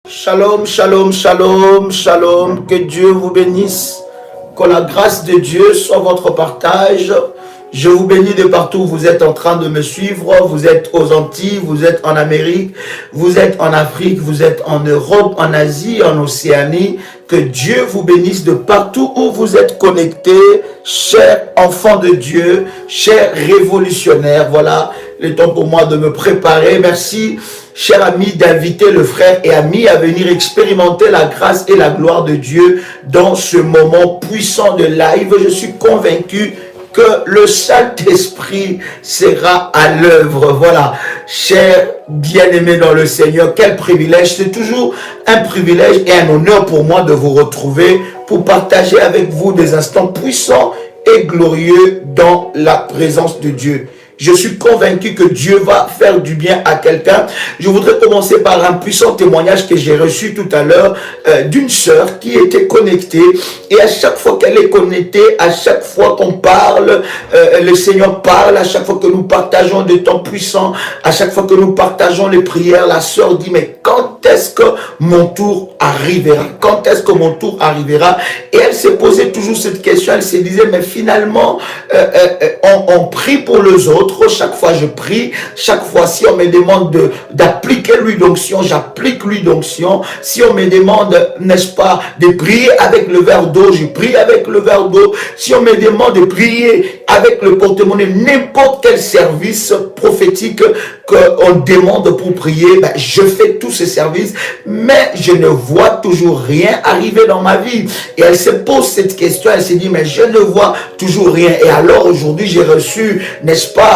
Shalom, shalom, shalom, shalom. Que Dieu vous bénisse. Que la grâce de Dieu soit votre partage. Je vous bénis de partout où vous êtes en train de me suivre. Vous êtes aux Antilles, vous êtes en Amérique, vous êtes en Afrique, vous êtes en Europe, en Asie, en Océanie. Que Dieu vous bénisse de partout où vous êtes connectés, chers enfants de Dieu, chers révolutionnaires. Voilà le temps pour moi de me préparer. Merci, cher ami, d'inviter le frère et ami à venir expérimenter la grâce et la gloire de Dieu dans ce moment puissant de live. Je suis convaincu que le Saint-Esprit sera à l'œuvre. Voilà, chers bien-aimés dans le Seigneur, quel privilège. C'est toujours un privilège et un honneur pour moi de vous retrouver pour partager avec vous des instants puissants et glorieux dans la présence de Dieu. Je suis convaincu que Dieu va faire du bien à quelqu'un. Je voudrais commencer par un puissant témoignage que j'ai reçu tout à l'heure d'une sœur qui était connectée. Et à chaque fois qu'elle est connectée, à chaque fois qu'on parle, le Seigneur parle, à chaque fois que nous partageons des temps puissants, à chaque fois que nous partageons les prières, la sœur dit, mais quand est-ce que mon tour arrivera? Quand est-ce que mon tour arrivera? Et elle s'est posé toujours cette question. Elle se disait, mais finalement, on prie pour les autres. Chaque fois je prie, chaque fois si on me demande d'appliquer l'huile d'onction, j'applique l'huile d'onction. Si on me demande, n'est-ce pas, de prier avec le verre d'eau, je prie avec le verre d'eau. Si on me demande de prier avec le porte-monnaie, n'importe quel service prophétique qu'on demande pour prier, ben, je fais tous ces services, mais je ne vois toujours rien arriver dans ma vie. Et elle se pose cette question, elle s'est dit, mais je ne vois toujours rien. Et alors aujourd'hui, j'ai reçu, n'est-ce pas,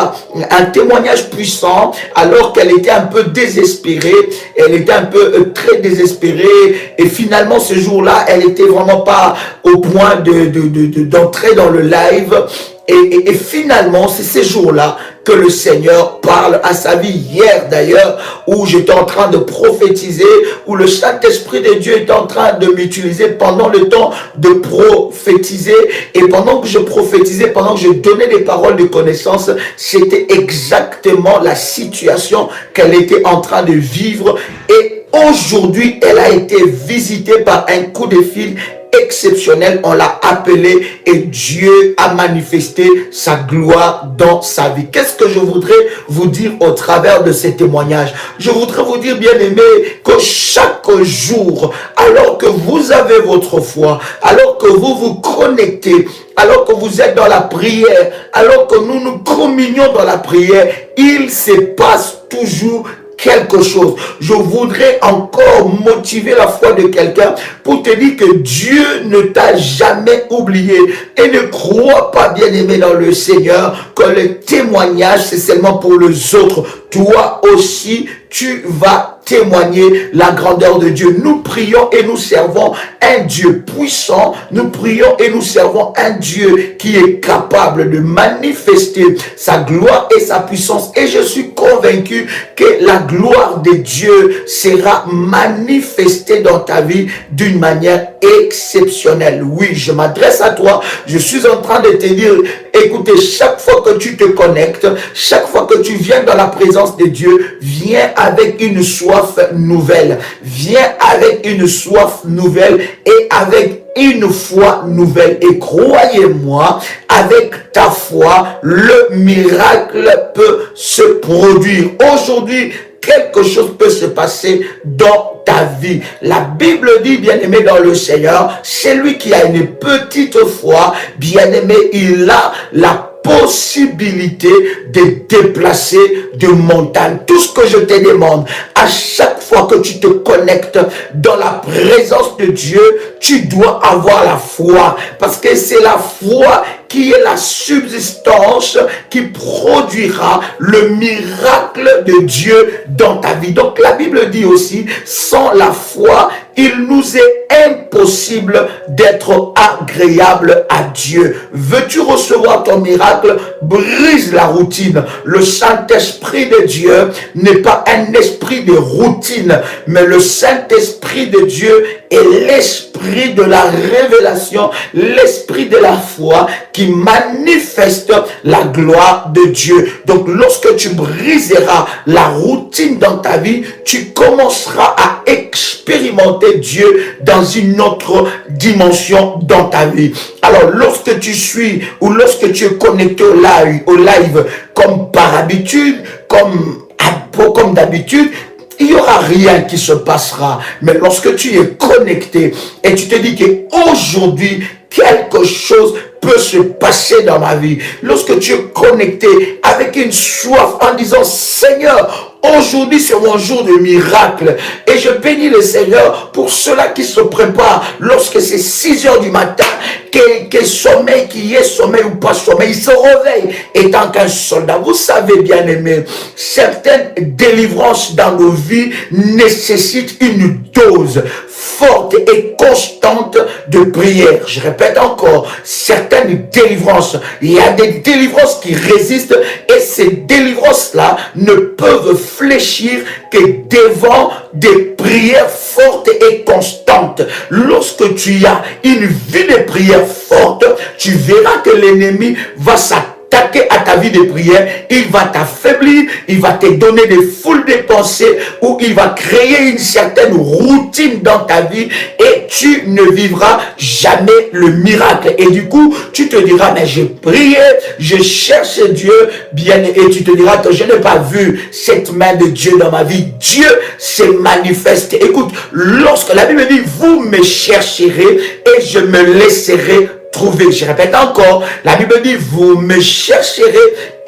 un témoignage puissant, alors qu'elle était un peu désespérée, elle était un peu très désespérée, et finalement ce jour-là, elle était vraiment pas au point d'entrer dans le live. Et finalement, c'est ces jours-là que le Seigneur parle à sa vie. Hier d'ailleurs, où j'étais en train de prophétiser, où le Saint-Esprit de Dieu est en train de m'utiliser pendant le temps de prophétiser. Et pendant que je prophétisais, pendant que je donnais des paroles de connaissance, c'était exactement la situation qu'elle était en train de vivre. Et aujourd'hui, elle a été visitée par un coup de fil exceptionnel, on l'a appelé et Dieu a manifesté sa gloire dans sa vie. Qu'est-ce que je voudrais vous dire au travers de ces témoignages? Je voudrais vous dire, bien aimé, que chaque jour, alors que vous avez votre foi, alors que vous vous connectez, alors que vous êtes dans la prière, alors que nous nous communions dans la prière, il se passe toujours quelque chose. Je voudrais encore motiver la foi de quelqu'un pour te dire que Dieu ne t'a jamais oublié. Et ne crois pas, bien-aimé dans le Seigneur, que le témoignage c'est seulement pour les autres. Toi aussi, tu vas témoigner la grandeur de Dieu. Nous prions et nous servons un Dieu puissant. Nous prions et nous servons un Dieu qui est capable de manifester sa gloire et sa puissance. Et je suis convaincu que la gloire de Dieu sera manifestée dans ta vie d'une manière exceptionnelle. Oui, je m'adresse à toi. Je suis en train de te dire, écoutez, chaque fois que tu te connectes, chaque fois que tu viens dans la présence de Dieu, viens avec une soif nouvelle. Viens avec une soif nouvelle et avec une foi nouvelle. Et croyez-moi, avec ta foi, le miracle peut se produire. Aujourd'hui, quelque chose peut se passer dans ta vie. La Bible dit, bien-aimé dans le Seigneur, celui qui a une petite foi, bien-aimé, il a la possibilité de déplacer de montagnes. Tout ce que je te demande, à chaque fois que tu te connectes dans la présence de Dieu, tu dois avoir la foi, parce que c'est la foi qui est la subsistance qui produira le miracle de Dieu dans ta vie. Donc la Bible dit aussi, sans la foi, il nous est impossible d'être agréable à Dieu. Veux-tu recevoir ton miracle? Brise la routine. Le Saint-Esprit de Dieu n'est pas un esprit de routine, mais le Saint-Esprit de Dieu est l'esprit de la révélation, l'esprit de la foi qui manifeste la gloire de Dieu. Donc lorsque tu briseras la routine dans ta vie, tu commenceras à expérimenter expérimenter Dieu dans une autre dimension dans ta vie. Alors, lorsque tu suis ou lorsque tu es connecté au live comme par habitude, comme d'habitude, il n'y aura rien qui se passera. Mais lorsque tu es connecté et tu te dis qu'aujourd'hui, quelque chose peut se passer dans ma vie. Lorsque tu es connecté avec une soif en disant, Seigneur, aujourd'hui c'est mon jour de miracle. Et je bénis le Seigneur pour ceux-là qui se préparent lorsque c'est 6 heures du matin, qu'il y ait sommeil ou pas sommeil, ils se réveillent étant qu'un soldat. Vous savez bien aimé, certaines délivrances dans nos vies nécessitent une dose forte et constante de prière. Je répète encore, certaines délivrances, il y a des délivrances qui résistent et ces délivrances-là ne peuvent fléchir que devant des prières fortes et constantes. Lorsque tu as une vie de prière forte, tu verras que l'ennemi va s'attaquer à ta vie de prière, il va t'affaiblir, il va te donner des foules de pensées ou il va créer une certaine routine dans ta vie et tu ne vivras jamais le miracle. Et du coup, tu te diras, mais j'ai prié, je cherche Dieu, bien, et tu te diras que je n'ai pas vu cette main de Dieu dans ma vie. Dieu s'est manifesté. Écoute, lorsque la Bible dit, vous me chercherez et je me laisserai trouver. Je répète encore, la Bible dit, vous me chercherez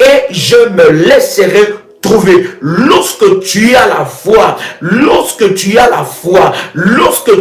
et je me laisserai trouver. Lorsque tu as la foi, lorsque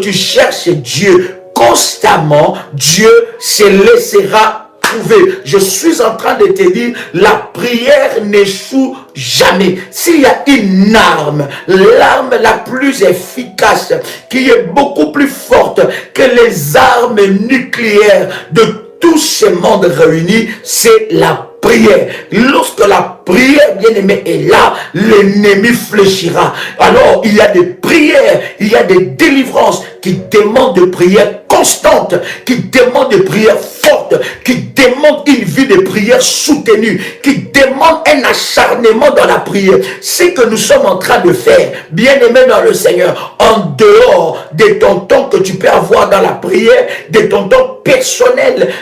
tu cherches Dieu constamment, Dieu se laissera trouver. Je suis en train de te dire, la prière n'échoue jamais. S'il y a une arme, l'arme la plus efficace, qui est beaucoup plus forte que les armes nucléaires de tous ces mondes réunis, c'est la prière. Lorsque la prière, bien-aimé, est là, l'ennemi fléchira. Alors, il y a des prières, il y a des délivrances qui demandent de prière constante, qui demandent de prière forte, qui demandent une vie de prière soutenue, qui demandent un acharnement dans la prière. C'est que nous sommes en train de faire, bien-aimé dans le Seigneur, en dehors de ton temps que tu peux avoir dans la prière, de ton temps personnel,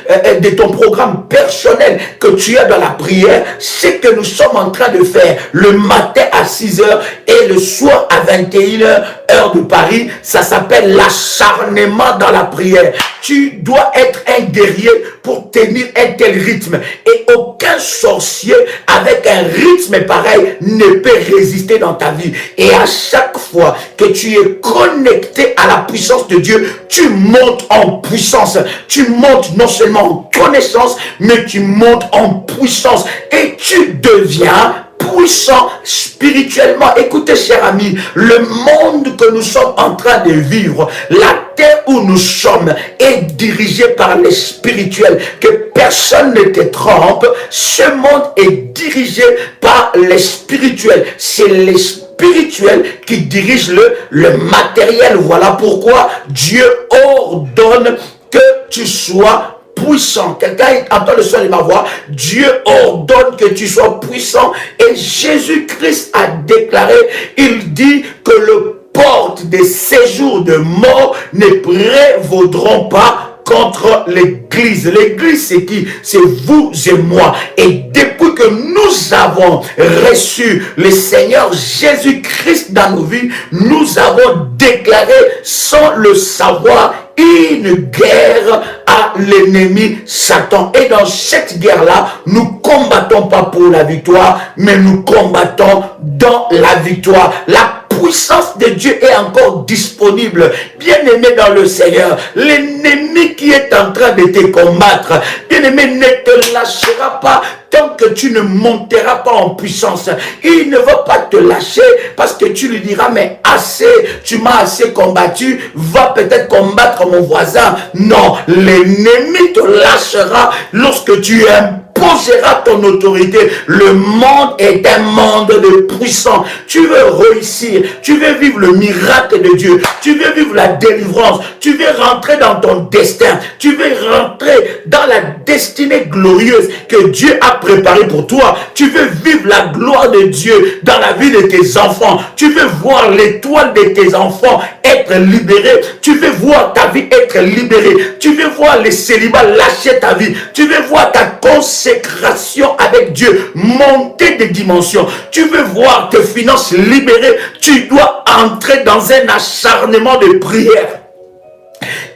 de ton programme personnel que tu as dans la prière, c'est que nous sommes en train de faire le matin à 6 heures et le soir à 21 heures, heure de Paris. Ça s'appelle l'acharnement dans la prière. Tu dois être un guerrier pour tenir un tel rythme. Et aucun sorcier avec un rythme pareil ne peut résister dans ta vie. Et à chaque fois que tu es connecté à la puissance de Dieu, tu montes en puissance. Tu montes non seulement en connaissance, mais tu montes en puissance. Et tu deviens puissant spirituellement. Écoutez, chers amis, le monde que nous sommes en train de vivre, la terre où nous sommes est dirigée par les spirituels. Que personne ne te trompe, ce monde est dirigé par les spirituels. C'est les spirituels qui dirigent le matériel. Voilà pourquoi Dieu ordonne que tu sois puissant. Quelqu'un entend le son de ma voix. Dieu ordonne que tu sois puissant. Et Jésus-Christ a déclaré, il dit que le porte des séjours de mort ne prévaudront pas contre l'église. L'église, c'est qui? C'est vous et moi. Et depuis que nous avons reçu le Seigneur Jésus-Christ dans nos vies, nous avons déclaré sans le savoir une guerre à l'ennemi Satan. Et dans cette guerre-là, nous combattons pas pour la victoire, mais nous combattons dans la victoire. La puissance de Dieu est encore disponible. Bien-aimé dans le Seigneur, l'ennemi qui est en train de te combattre, bien-aimé, ne te lâchera pas tant que tu ne monteras pas en puissance. Il ne va pas te lâcher parce que tu lui diras, mais assez, tu m'as assez combattu, va peut-être combattre mon voisin. Non, l'ennemi te lâchera lorsque tu es un imposeras ton autorité. Le monde est un monde de puissants. Tu veux réussir, tu veux vivre le miracle de Dieu, tu veux vivre la délivrance, tu veux rentrer dans ton destin, tu veux rentrer dans la destinée glorieuse que Dieu a préparée pour toi. Tu veux vivre la gloire de Dieu dans la vie de tes enfants. Tu veux voir l'étoile de tes enfants être libérée. Tu veux voir ta vie être libérée. Tu veux voir les célibats lâcher ta vie. Tu veux voir ta consécration avec Dieu monter des dimensions. Tu veux voir tes finances libérées. Tu dois entrer dans un acharnement de prière.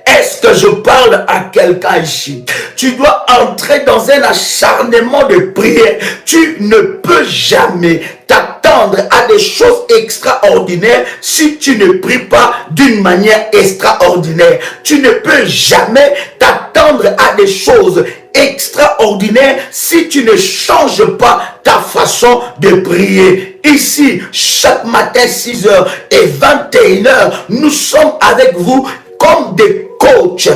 Est-ce que je parle à quelqu'un ici? Tu dois entrer dans un acharnement de prière. Tu ne peux jamais t'attendre à des choses extraordinaires si tu ne pries pas d'une manière extraordinaire. Tu ne peux jamais t'attendre à des choses extraordinaires si tu ne changes pas ta façon de prier. Ici, chaque matin 6h et 21h, nous sommes avec vous comme des coachs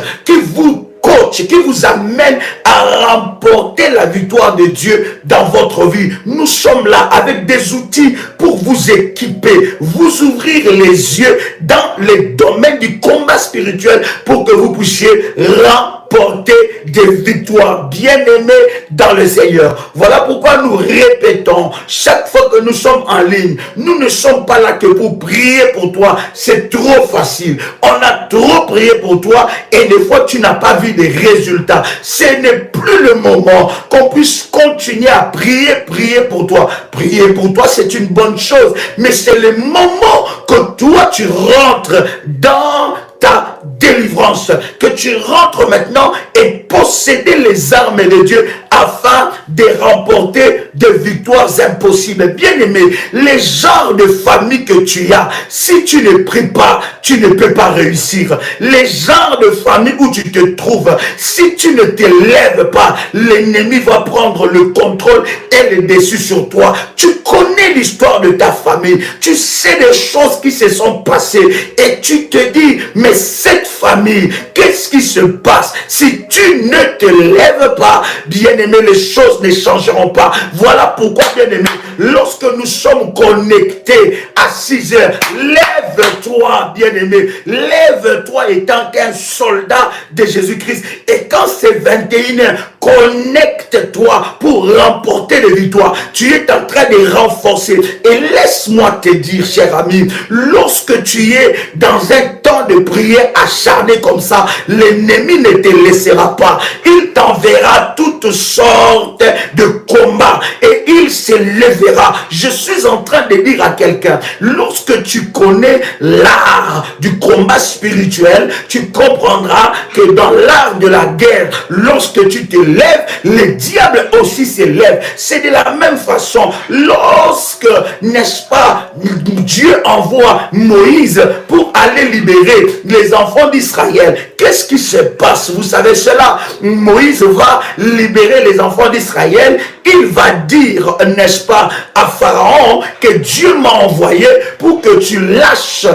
qui vous amènent à remporter la victoire de Dieu dans votre vie. Nous sommes là avec des outils pour vous équiper, vous ouvrir les yeux dans les domaines du combat spirituel pour que vous puissiez remporter des victoires. Bien-aimés dans le Seigneur, voilà pourquoi nous répétons chaque fois que nous sommes en ligne, nous ne sommes pas là que pour prier pour toi. C'est trop facile. On a trop prié pour toi et des fois tu n'as pas vu des résultats. Ce n'est plus le moment qu'on puisse continuer à prier pour toi. Prier pour toi, c'est une bonne chose, mais c'est le moment que toi tu rentres dans ta délivrance, que tu rentres maintenant et posséder les armes de Dieu afin de remporter des victoires impossibles. Bien-aimé, les genres de famille que tu as, si tu ne pries pas, tu ne peux pas réussir. Les genres de famille où tu te trouves, si tu ne te lèves pas, l'ennemi va prendre le contrôle et le dessus sur toi. Tu connais l'histoire de ta famille, tu sais des choses qui se sont passées et tu te dis, mais cette famille, qu'est-ce qui se passe? Si tu ne te lèves pas, bien-aimé, les choses ne changeront pas. Voilà pourquoi, bien-aimé, lorsque nous sommes connectés à 6 heures, lève-toi, bien-aimé, lève-toi étant qu'un soldat de Jésus-Christ. Et quand c'est 21 heures, connecte-toi pour remporter des victoires. Tu es en train de renforcer. Et laisse-moi te dire, cher ami, lorsque tu es dans un temps de prière acharné comme ça, l'ennemi ne te laissera pas. Il t'enverra toutes sortes de combats et il se lèvera. Je suis en train de dire à quelqu'un, lorsque tu connais l'art du combat spirituel, tu comprendras que dans l'art de la guerre, lorsque tu te lèves, le diable aussi se lève. C'est de la même façon, lorsque, n'est-ce pas, Dieu envoie Moïse pour aller libérer les enfants d'Israël. Qu'est-ce qui se passe? Vous savez cela? Moïse va libérer les enfants d'Israël. Il va dire, n'est-ce pas, à Pharaon que Dieu m'a envoyé pour que tu lâches,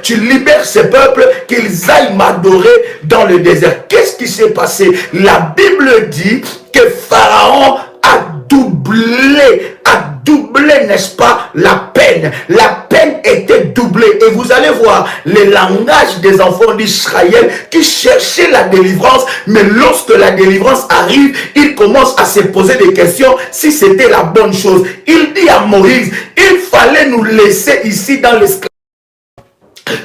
tu libères ces peuples, qu'ils aillent m'adorer dans le désert. Qu'est-ce qui s'est passé? La Bible dit que Pharaon a doublé, n'est-ce pas, la peine. La peine était doublée. Et vous allez voir le langage des enfants d'Israël qui cherchaient la délivrance. Mais lorsque la délivrance arrive, ils commencent à se poser des questions si c'était la bonne chose. Il dit à Moïse, il fallait nous laisser ici dans l'esclavage.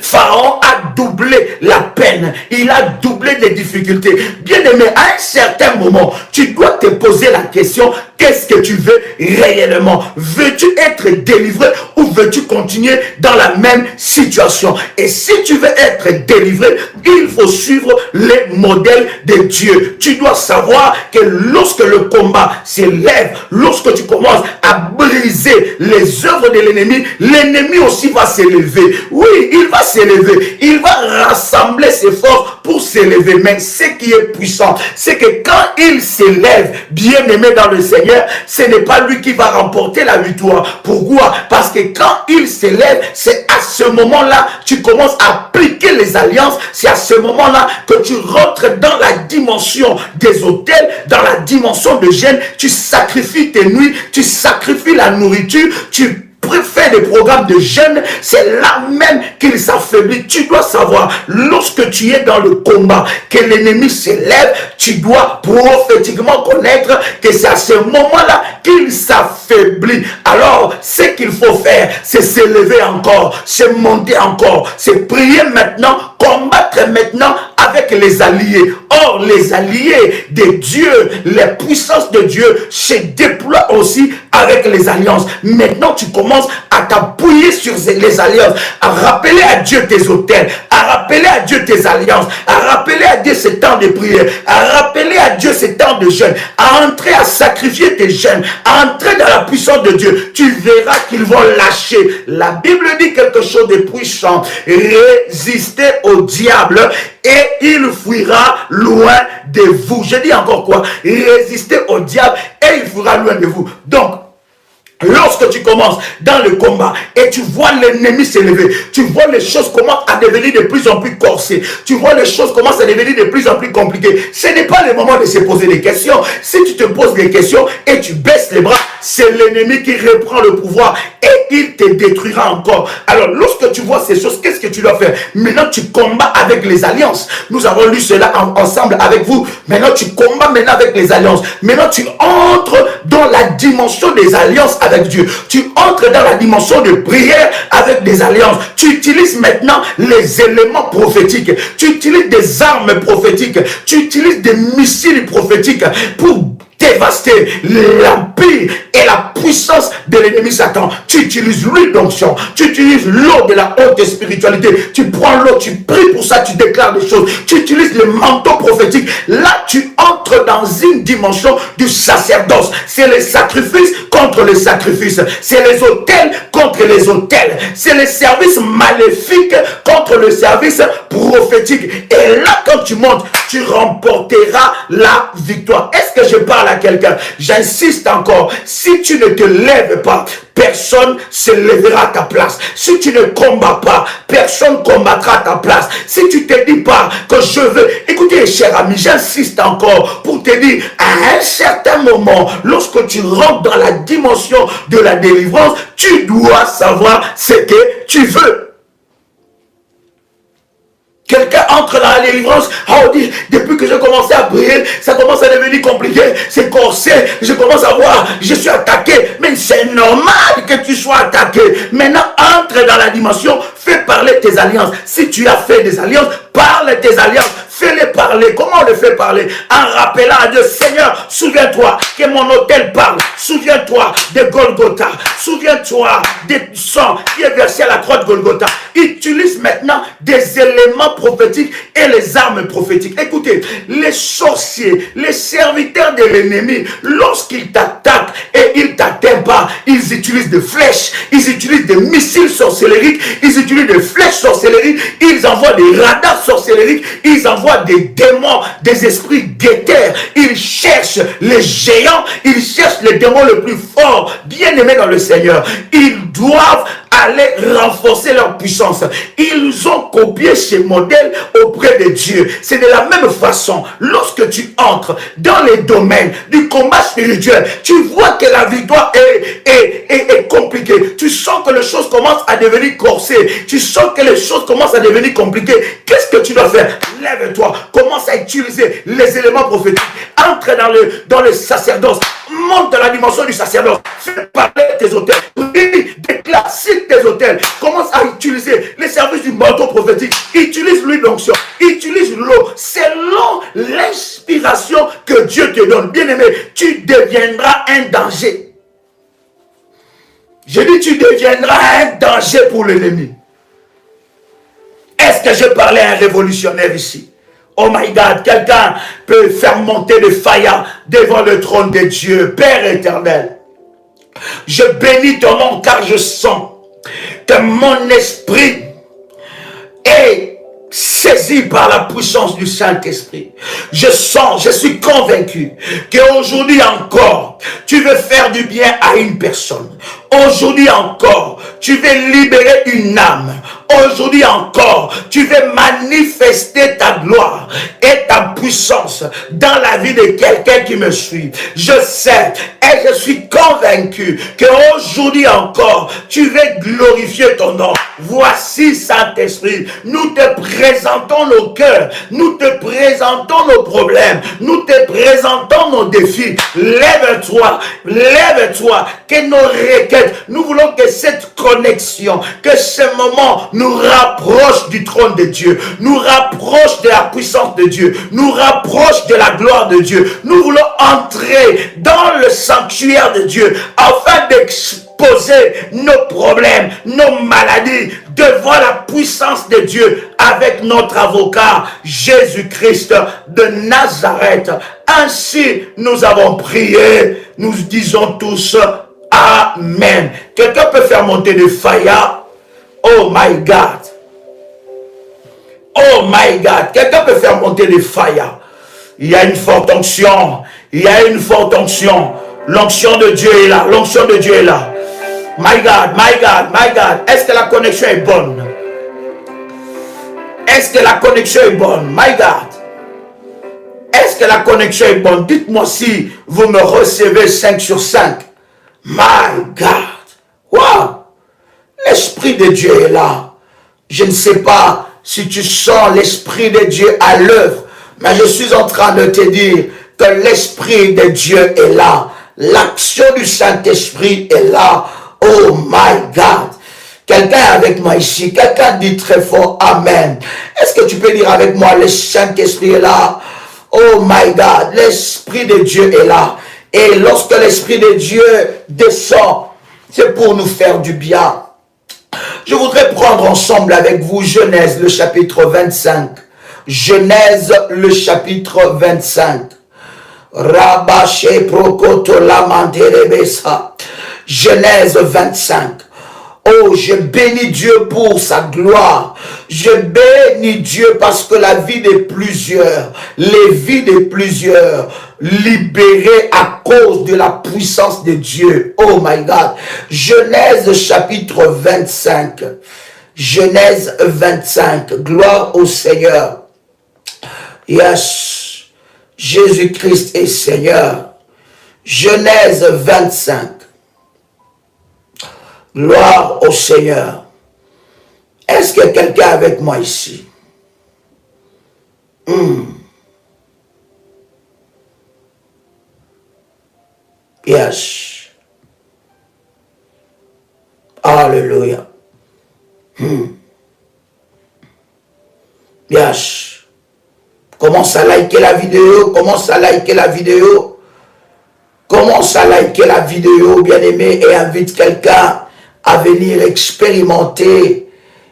Pharaon a doublé la peine, il a doublé les difficultés. Bien-aimé, à un certain moment, tu dois te poser la question, qu'est-ce que tu veux réellement? Veux-tu être délivré ou veux-tu continuer dans la même situation? Et si tu veux être délivré, il faut suivre les modèles de Dieu. Tu dois savoir que lorsque le combat s'élève, lorsque tu commences à briser les œuvres de l'ennemi, l'ennemi aussi va s'élever. Oui, il va s'élever, il va rassembler ses forces pour s'élever. Mais ce qui est puissant, c'est que quand il s'élève, bien-aimé dans le Seigneur, ce n'est pas lui qui va remporter la victoire. Pourquoi? Parce que quand il s'élève, c'est à ce moment-là, tu commences à appliquer les alliances, c'est à ce moment-là que tu rentres dans la dimension des autels, dans la dimension de jeûne. Tu sacrifies tes nuits, tu sacrifies la nourriture, tu préfère des programmes de jeûne, c'est là même qu'il s'affaiblit. Tu dois savoir, lorsque tu es dans le combat, que l'ennemi s'élève, tu dois prophétiquement connaître que c'est à ce moment-là qu'il s'affaiblit. Alors, ce qu'il faut faire, c'est s'élever encore, c'est monter encore, c'est prier maintenant, combattre maintenant avec les alliés. Or, les alliés de Dieu, les puissances de Dieu se déploient aussi avec les alliances. Maintenant, tu commences à t'appuyer sur les alliances, à rappeler à Dieu tes autels, à rappeler à Dieu tes alliances, à rappeler à Dieu ces temps de prière, à rappeler à Dieu ces temps de jeûne, à entrer à sacrifier tes jeûnes, à entrer dans la puissance de Dieu. Tu verras qu'ils vont lâcher. La Bible dit quelque chose de puissant. Résistez au diable et il fuira loin de vous. Je dis encore quoi? Résistez au diable et il fuira loin de vous. Donc, lorsque tu commences dans le combat et tu vois l'ennemi s'élever, tu vois les choses commencent à devenir de plus en plus corsées, tu vois les choses commencent à devenir de plus en plus compliquées, ce n'est pas le moment de se poser des questions. Si tu te poses des questions et tu baisses les bras, c'est l'ennemi qui reprend le pouvoir et il te détruira encore. Alors lorsque tu vois ces choses, qu'est-ce que tu dois faire? Maintenant tu combats avec les alliances. Nous avons lu cela ensemble avec vous. Maintenant tu combats maintenant avec les alliances. Maintenant tu entres dans la dimension des alliances avec Dieu. Tu entres dans la dimension de prière avec des alliances. Tu utilises maintenant les éléments prophétiques. Tu utilises des armes prophétiques. Tu utilises des missiles prophétiques pour dévaster l'empire et la puissance de l'ennemi Satan. Tu utilises l'huile d'onction, tu utilises l'eau de la haute spiritualité, tu prends l'eau, tu pries pour ça, tu déclares des choses, tu utilises le manteau prophétique. Là tu entres dans une dimension du sacerdoce. C'est les sacrifices contre les sacrifices, c'est les autels contre les autels, c'est les services maléfiques contre le service prophétique. Et là quand tu montes, tu remporteras la victoire. Est-ce que je parle à quelqu'un? J'insiste encore, si tu ne te lèves pas, personne se lèvera à ta place. Si tu ne combats pas, personne combattra à ta place. Si tu ne te dis pas que je veux... Écoutez, cher ami, j'insiste encore pour te dire, à un certain moment, lorsque tu rentres dans la dimension de la délivrance, tu dois savoir ce que tu veux. Quelqu'un entre dans la délivrance, on dit, depuis que j'ai commencé à prier, ça commence à devenir compliqué, c'est corsé, je commence à voir, je suis attaqué, mais c'est normal que tu sois attaqué. Maintenant, entre dans la dimension, fais parler tes alliances. Si tu as fait des alliances, parle tes alliances, fais-les parler. Comment on les fait parler? En rappelant à Dieu, Seigneur, souviens-toi que mon autel parle, souviens-toi de Golgotha, souviens-toi du sang qui est versé à la croix de Golgotha. Utilise maintenant des éléments prophétiques et les armes prophétiques. Écoutez, les sorciers, les serviteurs de l'ennemi, lorsqu'ils t'attaquent et ils ne t'atteignent pas, ils utilisent des flèches, ils utilisent des missiles sorcellériques, ils utilisent des flèches sorcellériques, ils envoient des radars sorcellériques, ils envoient des démons, des esprits guetteurs, ils cherchent les géants, ils cherchent les démons les plus forts, bien aimés dans le Seigneur. Ils doivent aller renforcer leur puissance. Ils ont copié ces modèles auprès de Dieu. C'est de la même façon, lorsque tu entres dans les domaines du combat spirituel, tu vois que la victoire est compliquée. Tu sens que les choses commencent à devenir corsées. Tu sens que les choses commencent à devenir compliquées. Qu'est-ce que tu dois faire? Lève-toi, commence à utiliser les éléments prophétiques. Entre dans le sacerdoce. Monte dans la dimension du sacerdoce. Fais parler tes autels. Déclare, cite tes autels. Commence à utiliser les services du manteau prophétique. Utilise l'huile d'onction. Utilise l'eau. Selon l'inspiration que Dieu te donne. Bien aimé, tu deviendras un danger. Je dis, tu deviendras un danger pour l'ennemi. Est-ce que je parlais à un révolutionnaire ici? Oh my God, quelqu'un peut faire monter le fire devant le trône de Dieu. Père éternel, je bénis ton nom car je sens que mon esprit est saisi par la puissance du Saint-Esprit. Je sens, je suis convaincu qu'aujourd'hui encore, tu veux faire du bien à une personne. Aujourd'hui encore, tu veux libérer une âme. Aujourd'hui encore, tu veux manifester manifester ta gloire et ta puissance dans la vie de quelqu'un qui me suit. Je sais et je suis convaincu qu'aujourd'hui encore, tu veux glorifier ton nom. Voici, Saint-Esprit, nous te présentons nos cœurs, nous te présentons nos problèmes, nous te présentons nos défis. Lève-toi, lève-toi, que nos requêtes, nous voulons que cette connexion, que ce moment nous rapproche du trône de Dieu, nous rapproche de la puissance de Dieu, nous rapproche de la gloire de Dieu. Nous voulons entrer dans le sanctuaire de Dieu afin d'exposer nos problèmes, nos maladies devant la puissance de Dieu avec notre avocat Jésus-Christ de Nazareth. Ainsi nous avons prié, nous disons tous Amen. Quelqu'un peut faire monter le fire? Oh my God. Oh my God. Quelqu'un peut faire monter le fire? Il y a une forte onction. Il y a une forte onction. L'onction de Dieu est là. L'onction de Dieu est là. My God, my God, my God. Est-ce que la connexion est bonne? Est-ce que la connexion est bonne? My God. Est-ce que la connexion est bonne? Dites-moi si vous me recevez 5 sur 5. My God. Wow. L'Esprit de Dieu est là. Je ne sais pas si tu sens l'Esprit de Dieu à l'œuvre, mais je suis en train de te dire que l'Esprit de Dieu est là. L'action du Saint-Esprit est là. Oh my God. Quelqu'un est avec moi ici. Quelqu'un dit très fort Amen. Est-ce que tu peux dire avec moi, le Saint-Esprit est là? Oh my God. L'Esprit de Dieu est là. Et lorsque l'Esprit de Dieu descend, c'est pour nous faire du bien. Je voudrais prendre ensemble avec vous Genèse, le chapitre 25. Genèse, le chapitre 25. Rabaché prokoto lamanderebesa. Genèse 25. Oh, je bénis Dieu pour sa gloire. Je bénis Dieu parce que la vie de plusieurs, les vies de plusieurs, libérées à cause de la puissance de Dieu. Oh my God. Genèse chapitre 25. Genèse 25. Gloire au Seigneur. Yes. Jésus-Christ est Seigneur. Genèse 25. Gloire au Seigneur. Est-ce que quelqu'un est avec moi ici? Yes. Alléluia. Yes. Commence à liker la vidéo. Commence à liker la vidéo. Commence à liker la vidéo, bien-aimé, et invite quelqu'un à venir expérimenter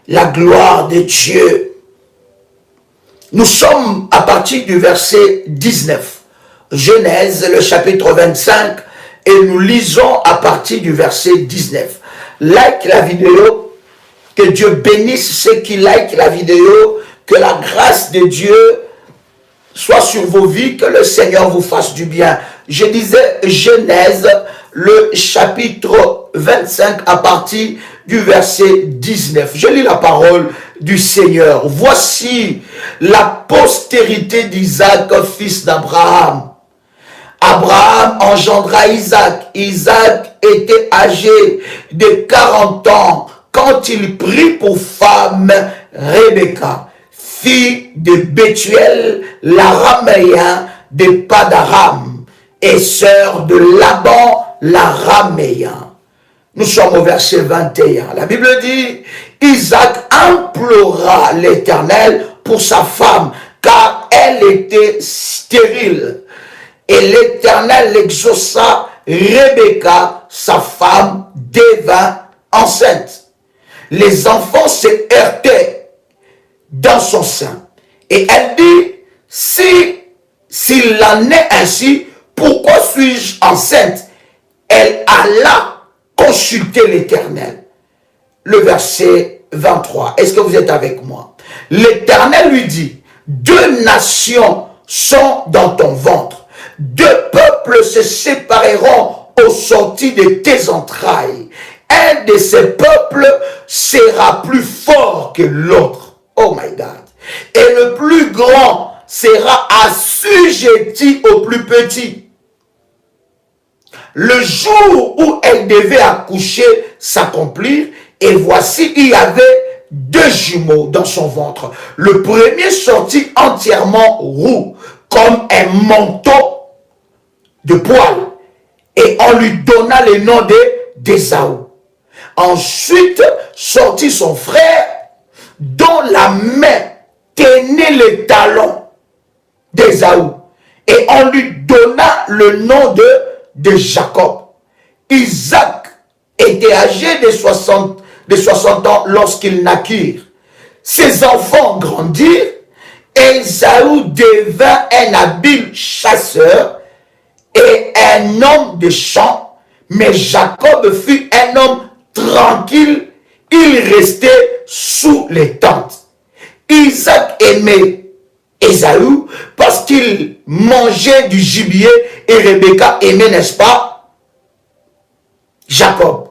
la gloire de Dieu. Nous sommes à partir du verset 19. Genèse, le chapitre 25, et nous lisons à partir du verset 19. Like la vidéo, que Dieu bénisse ceux qui like la vidéo, que la grâce de Dieu soit sur vos vies, que le Seigneur vous fasse du bien. Je disais Genèse, le chapitre 25 à partir du verset 19. Je lis la parole du Seigneur. Voici la postérité d'Isaac, fils d'Abraham. Abraham engendra Isaac. Isaac était âgé de 40 ans quand il prit pour femme Rebecca, fille de Bethuel, l'araméen de Padaram, et sœur de Laban, l'araméen. Nous sommes au verset 21. La Bible dit, Isaac implora l'Éternel pour sa femme, car elle était stérile. Et l'Éternel exauça Rebecca, sa femme, devint enceinte. Les enfants se heurtaient dans son sein. Et elle dit, s'il en est ainsi, pourquoi suis-je enceinte? Elle alla consulter l'Éternel. Le verset 23. Est-ce que vous êtes avec moi? L'Éternel lui dit, 2 nations sont dans ton ventre. 2 peuples se sépareront au sorti de tes entrailles. Un de ces peuples sera plus fort que l'autre. Oh my God. Et le plus grand sera assujetti au plus petit. Le jour où elle devait accoucher s'accomplir, et voici, il y avait 2 jumeaux dans son ventre. Le premier sortit entièrement roux, comme un manteau de poil, et on lui donna le nom d'Ésaü. Ensuite sortit son frère, dont la main tenait le talon d'Ésaü, et on lui donna le nom de Jacob. Isaac était âgé de 60 ans lorsqu'ils naquirent. Ses enfants grandirent. Ésaü devint un habile chasseur et un homme de champ, mais Jacob fut un homme tranquille, il restait sous les tentes. Isaac aimait Ésaü parce qu'il mangeait du gibier, et Rebecca aimait, n'est-ce pas, Jacob.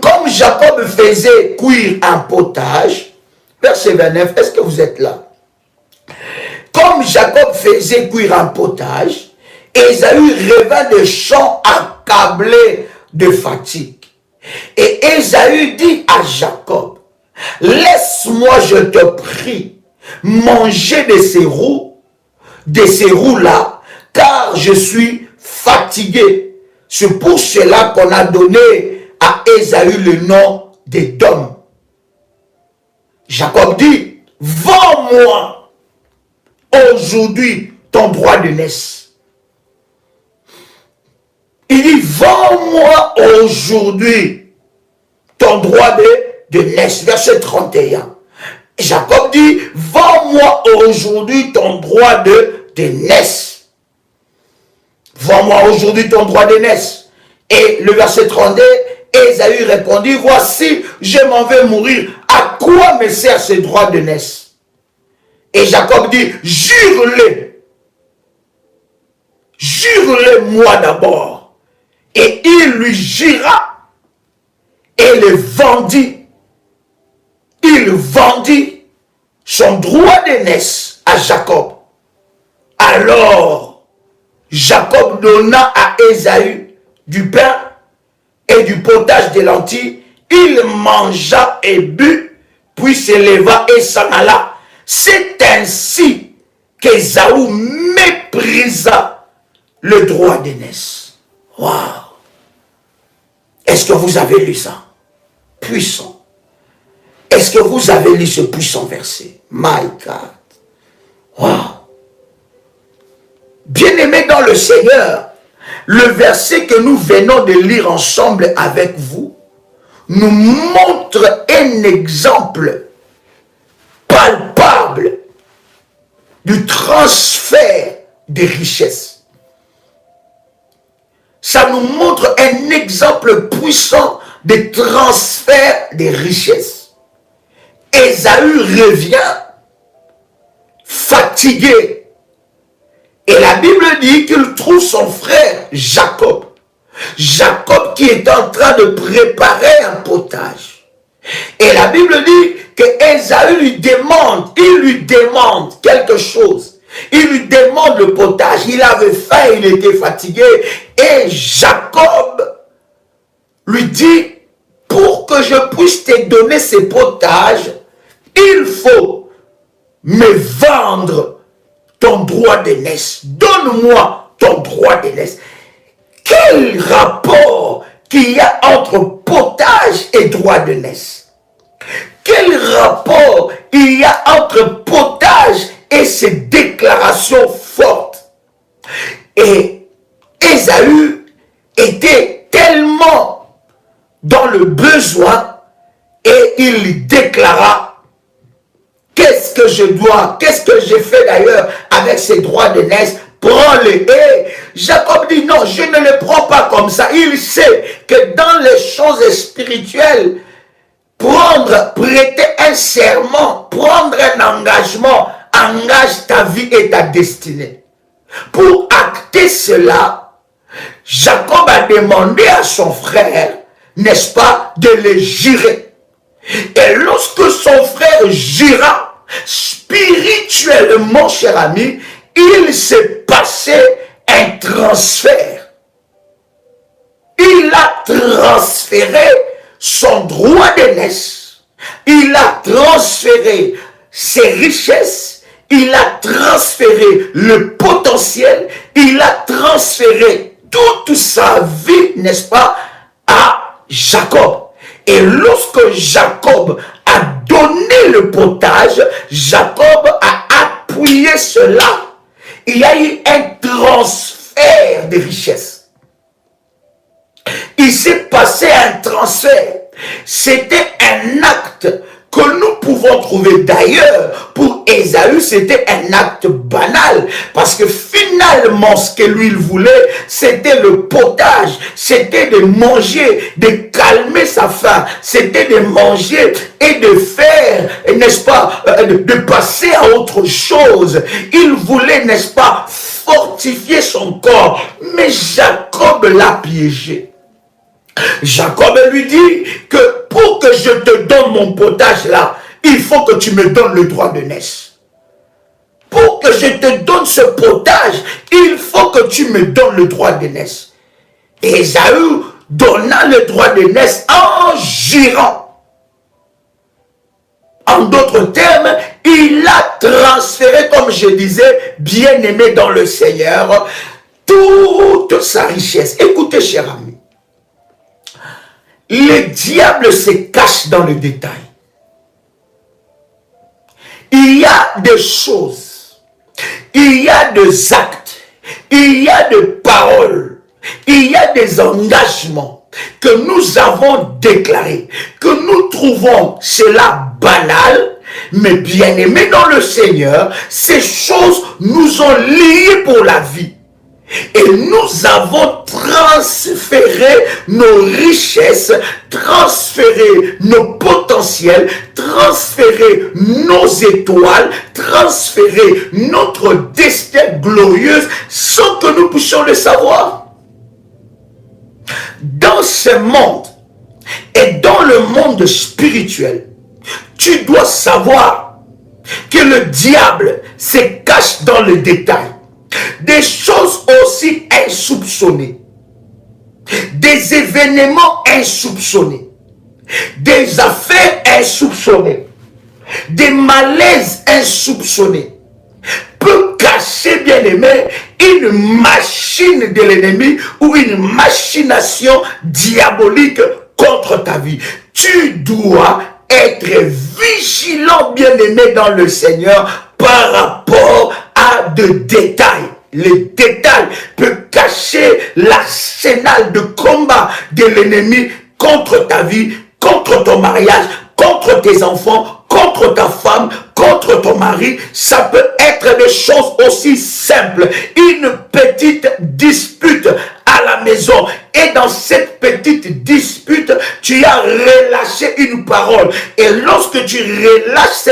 Comme Jacob faisait cuire un potage, verset 29, est-ce que vous êtes là? Comme Jacob faisait cuire un potage, Ésaü revint des champs accablé de fatigue. Et Ésaü dit à Jacob, laisse-moi, je te prie, manger de ces roues-là, car je suis fatigué. C'est pour cela qu'on a donné à Ésaü le nom d'Édom. Jacob dit, vends-moi aujourd'hui ton droit de naissance. Il dit, vends-moi aujourd'hui ton droit de naissance. Verset 31. Jacob dit, vends-moi aujourd'hui ton droit de naissance. Vends-moi aujourd'hui ton droit de naissance. Et le verset 32, Ésaü répondit, voici, je m'en vais mourir. À quoi me sert ce droit de naissance? Et Jacob dit, jure-le. Jure-le moi d'abord. Et il lui jura et le vendit. Il vendit son droit de naissance à Jacob. Alors, Jacob donna à Ésaü du pain et du potage de lentilles. Il mangea et but, puis se leva et s'en alla. C'est ainsi qu'Ésaü méprisa le droit de naissance. Waouh! Est-ce que vous avez lu ça? Puissant. Est-ce que vous avez lu ce puissant verset? My God. Waouh! Bien-aimés dans le Seigneur, le verset que nous venons de lire ensemble avec vous nous montre un exemple palpable du transfert des richesses. Ça nous montre un exemple puissant de transfert des richesses. Ésaü revient fatigué. Et la Bible dit qu'il trouve son frère Jacob. Jacob qui est en train de préparer un potage. Et la Bible dit que Ésaü lui demande quelque chose. Il lui demande le potage. Il avait faim, il était fatigué. Et Jacob lui dit, pour que je puisse te donner ce potage, il faut me vendre ton droit de naissance. Donne-moi ton droit de naissance. Quel rapport qu'il y a entre potage et droit de naissance? Quel rapport il y a entre potage et ces déclarations fortes? Et Ésaü était tellement dans le besoin et il déclara, qu'est-ce que je dois, qu'est-ce que j'ai fait d'ailleurs avec ces droits de naissance? Prends-les. Et Jacob dit non, je ne les prends pas comme ça. Il sait que dans les choses spirituelles, prêter un serment, prendre un engagement, engage ta vie et ta destinée. Pour acter cela, Jacob a demandé à son frère, n'est-ce pas, de le jurer. Et lorsque son frère jura, spirituellement, cher ami, il s'est passé un transfert. Il a transféré son droit d'aînesse. Il a transféré ses richesses. Il a transféré le potentiel. Il a transféré toute sa vie, n'est-ce pas, à Jacob. Et lorsque Jacob a donné le potage, Jacob a appuyé cela. Il y a eu un transfert de richesses. Il s'est passé un transfert. C'était un acte que nous pouvons trouver d'ailleurs. Pour Ésaü, c'était un acte banal. Parce que finalement, ce que lui il voulait, c'était le potage. C'était de manger, de calmer sa faim. C'était de manger et de faire, n'est-ce pas, de passer à autre chose. Il voulait, n'est-ce pas, fortifier son corps. Mais Jacob l'a piégé. Jacob lui dit que pour que je te donne mon potage là, il faut que tu me donnes le droit d'aînesse. Pour que je te donne ce potage, il faut que tu me donnes le droit d'aînesse. Ésaü donna le droit d'aînesse en jurant. En d'autres termes, il a transféré, comme je disais, bien-aimé dans le Seigneur, toute sa richesse. Écoutez, cher ami. Le diable se cache dans le détail. Il y a des choses, il y a des actes, il y a des paroles, il y a des engagements que nous avons déclarés, que nous trouvons cela banal, mais bien aimé dans le Seigneur, ces choses nous ont liés pour la vie. Et nous avons transféré nos richesses, transféré nos potentiels, transféré nos étoiles, transféré notre destin glorieuse sans que nous puissions le savoir. Dans ce monde et dans le monde spirituel, tu dois savoir que le diable se cache dans le détail. Des choses aussi insoupçonnées, des événements insoupçonnés, des affaires insoupçonnées, des malaises insoupçonnés, peut cacher, bien aimé, une machine de l'ennemi ou une machination diabolique contre ta vie. Tu dois être vigilant, bien aimé dans le Seigneur, par rapport à de détails. Les détails peuvent cacher l'arsenal de combat de l'ennemi contre ta vie, contre ton mariage, contre tes enfants, contre ta femme, contre ton mari. Ça peut être des choses aussi simples. Une petite dispute à la maison. Et dans cette petite dispute, tu as relâché une parole. Et lorsque tu relâches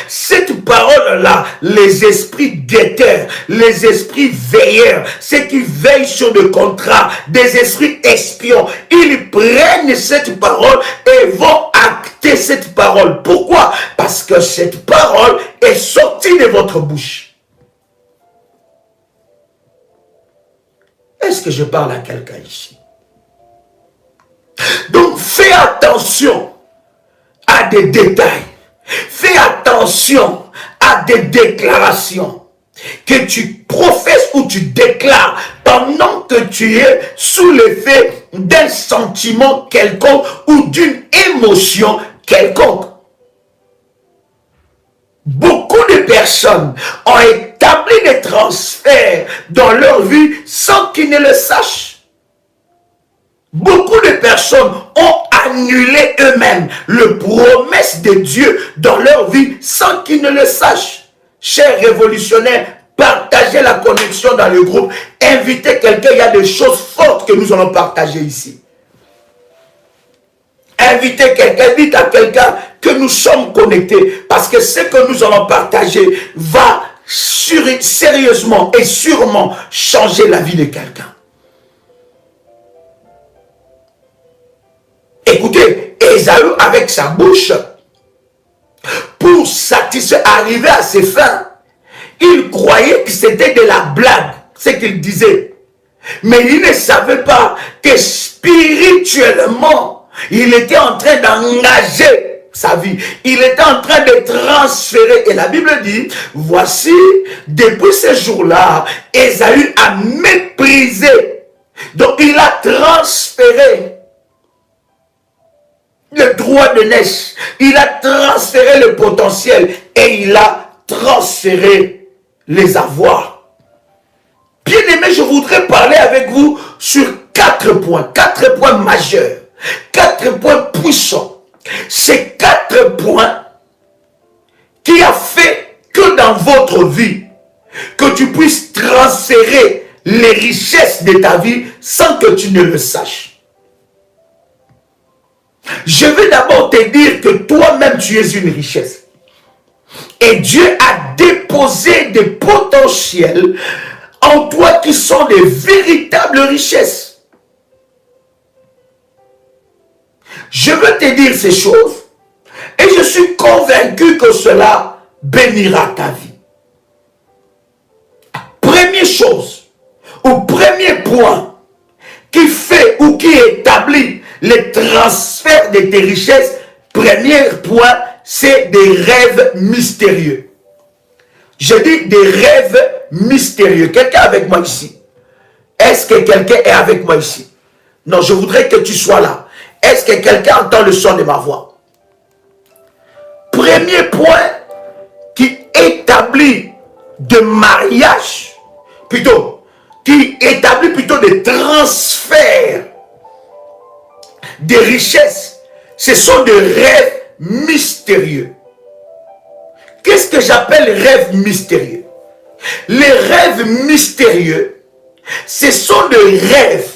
cette parole-là, les esprits guetteurs, les esprits veilleurs, ceux qui veillent sur le contrat, des esprits espions, ils prennent cette parole et vont acter cette parole. Pourquoi? Parce que cette parole est sortie de votre bouche. Est-ce que je parle à quelqu'un ici? Donc, fais attention à des détails. Fais attention à des déclarations que tu professes ou tu déclares pendant que tu es sous l'effet d'un sentiment quelconque ou d'une émotion quelconque. Beaucoup de personnes ont établi des transferts dans leur vie sans qu'ils ne le sachent. Beaucoup de personnes ont annulé eux-mêmes les promesses de Dieu dans leur vie sans qu'ils ne le sachent. Chers révolutionnaires, partagez la connexion dans le groupe. Invitez quelqu'un, il y a des choses fortes que nous allons partager ici. Invitez quelqu'un, dites à quelqu'un que nous sommes connectés. Parce que ce que nous allons partager va sérieusement et sûrement changer la vie de quelqu'un. Écoutez, Ésaü avec sa bouche pour satisfaire, arriver à ses fins. Il croyait que c'était de la blague, ce qu'il disait. Mais il ne savait pas que spirituellement, il était en train d'engager sa vie. Il était en train de transférer. Et la Bible dit, voici, depuis ce jour-là, Ésaü a méprisé. Donc il a transféré le droit de naître. Il a transféré le potentiel. Et il a transféré les avoirs. Bien aimé, je voudrais parler avec vous sur 4 points majeurs, 4 points puissants. Ces 4 points qui a fait que dans votre vie, que tu puisses transférer les richesses de ta vie sans que tu ne le saches. Je vais d'abord te dire que toi-même tu es une richesse. Et Dieu a déposé des potentiels en toi qui sont des véritables richesses. Je veux te dire ces choses et je suis convaincu que cela bénira ta vie. Première chose, ou premier point qui fait ou qui établit le transfert de tes richesses, premier point, c'est des rêves mystérieux. Je dis des rêves mystérieux. Quelqu'un avec moi ici? Est-ce que quelqu'un est avec moi ici? Non, je voudrais que tu sois là. Est-ce que quelqu'un entend le son de ma voix? Premier point qui établit de mariage, plutôt, qui établit plutôt des transferts des richesses, ce sont des rêves mystérieux. Qu'est-ce que j'appelle rêve mystérieux? Les rêves mystérieux, ce sont des rêves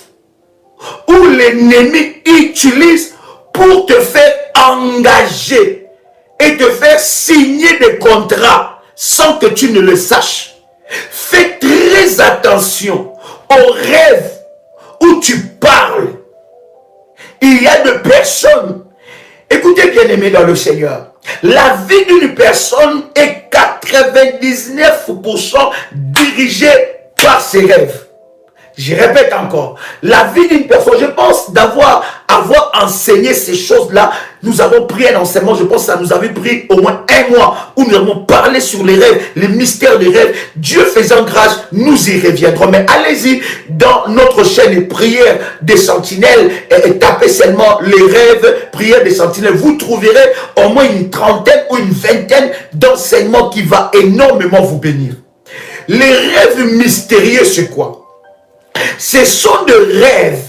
où l'ennemi utilise pour te faire engager et te faire signer des contrats sans que tu ne le saches. Fais très attention aux rêves où tu parles. Il y a des personnes, écoutez bien aimé dans le Seigneur, la vie d'une personne est 99% dirigée par ses rêves. Je répète encore, la vie d'une personne, je pense d'avoir enseigné ces choses-là, nous avons pris un enseignement, je pense que ça nous avait pris au moins 1 mois, où nous avons parlé sur les rêves, les mystères des rêves. Dieu faisant grâce, nous y reviendrons. Mais allez-y dans notre chaîne Prière des Sentinelles et tapez seulement les rêves, Prière des Sentinelles. Vous trouverez au moins une trentaine ou une vingtaine d'enseignements qui va énormément vous bénir. Les rêves mystérieux, c'est quoi? Ce sont des rêves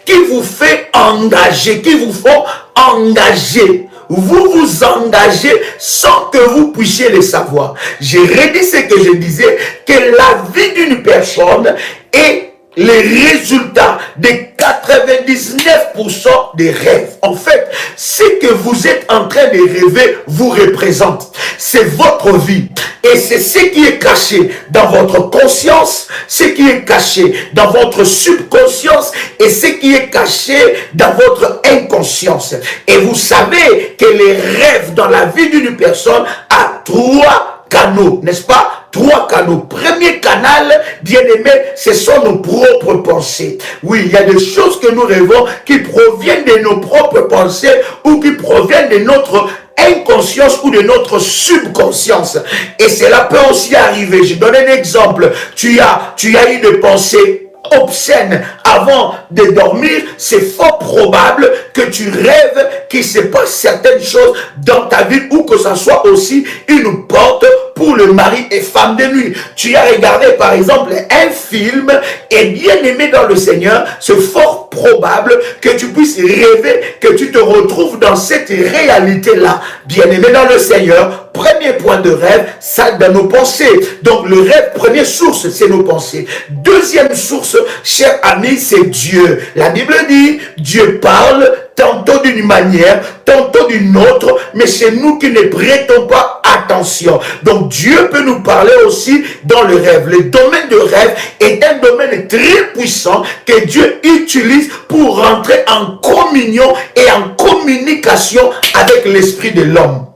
qui vous font engager, qui vous font engager. Vous vous engagez sans que vous puissiez le savoir. J'ai redit ce que je disais, que la vie d'une personne est les résultats de 99% des rêves. En fait, ce que vous êtes en train de rêver vous représente. C'est votre vie. Et c'est ce qui est caché dans votre conscience, ce qui est caché dans votre subconscience et ce qui est caché dans votre inconscience. Et vous savez que les rêves dans la vie d'une personne a 3 canaux, n'est-ce pas? 3 canaux. Premier canal, bien aimé, ce sont nos propres pensées. Oui, il y a des choses que nous rêvons qui proviennent de nos propres pensées ou qui proviennent de notre inconscience ou de notre subconscience. Et cela peut aussi arriver. Je donne un exemple. Tu as eu des pensées obscène avant de dormir, c'est fort probable que tu rêves qu'il se passe certaines choses dans ta vie ou que ça soit aussi une porte pour le mari et femme de nuit. Tu as regardé par exemple un film et bien aimé dans le Seigneur, c'est fort probable que tu puisses rêver que tu te retrouves dans cette réalité-là. Bien aimé dans le Seigneur, premier point de rêve, ça dans nos pensées. Donc le rêve, première source, c'est nos pensées. Deuxième source, cher ami, c'est Dieu. La Bible dit, Dieu parle tantôt d'une manière, tantôt d'une autre, mais c'est nous qui ne prêtons pas attention. Donc Dieu peut nous parler aussi dans le rêve. Le domaine de rêve est un domaine très puissant que Dieu utilise pour rentrer en communion et en communication avec l'esprit de l'homme.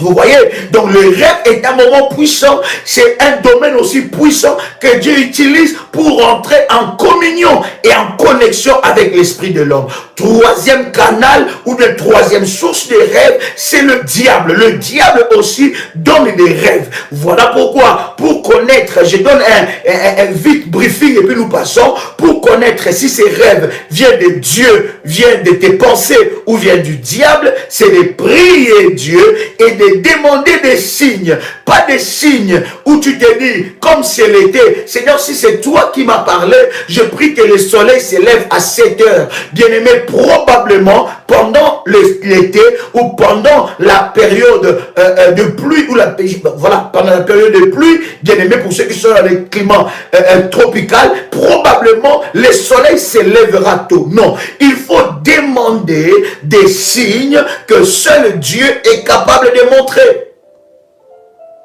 Vous voyez, donc le rêve est un moment puissant, c'est un domaine aussi puissant que Dieu utilise pour entrer en communion et en connexion avec l'esprit de l'homme. Troisième canal ou de troisième source des rêves, c'est le diable. Le diable aussi donne des rêves. Voilà pourquoi, pour connaître, je donne un vite briefing et puis nous passons, pour connaître si ces rêves viennent de Dieu, viennent de tes pensées ou viennent du diable, c'est de prier Dieu et de demander des signes, pas des signes où tu te dis, comme c'est l'été, Seigneur, si c'est toi qui m'as parlé, je prie que le soleil s'élève à 7 heures. Bien-aimé, probablement, pendant l'été ou pendant la période de pluie, ou voilà, pendant la période de pluie, bien-aimé, pour ceux qui sont dans les climats tropical, probablement, le soleil s'élèvera tôt. Non, il faut demander des signes que seul Dieu est capable de montrer.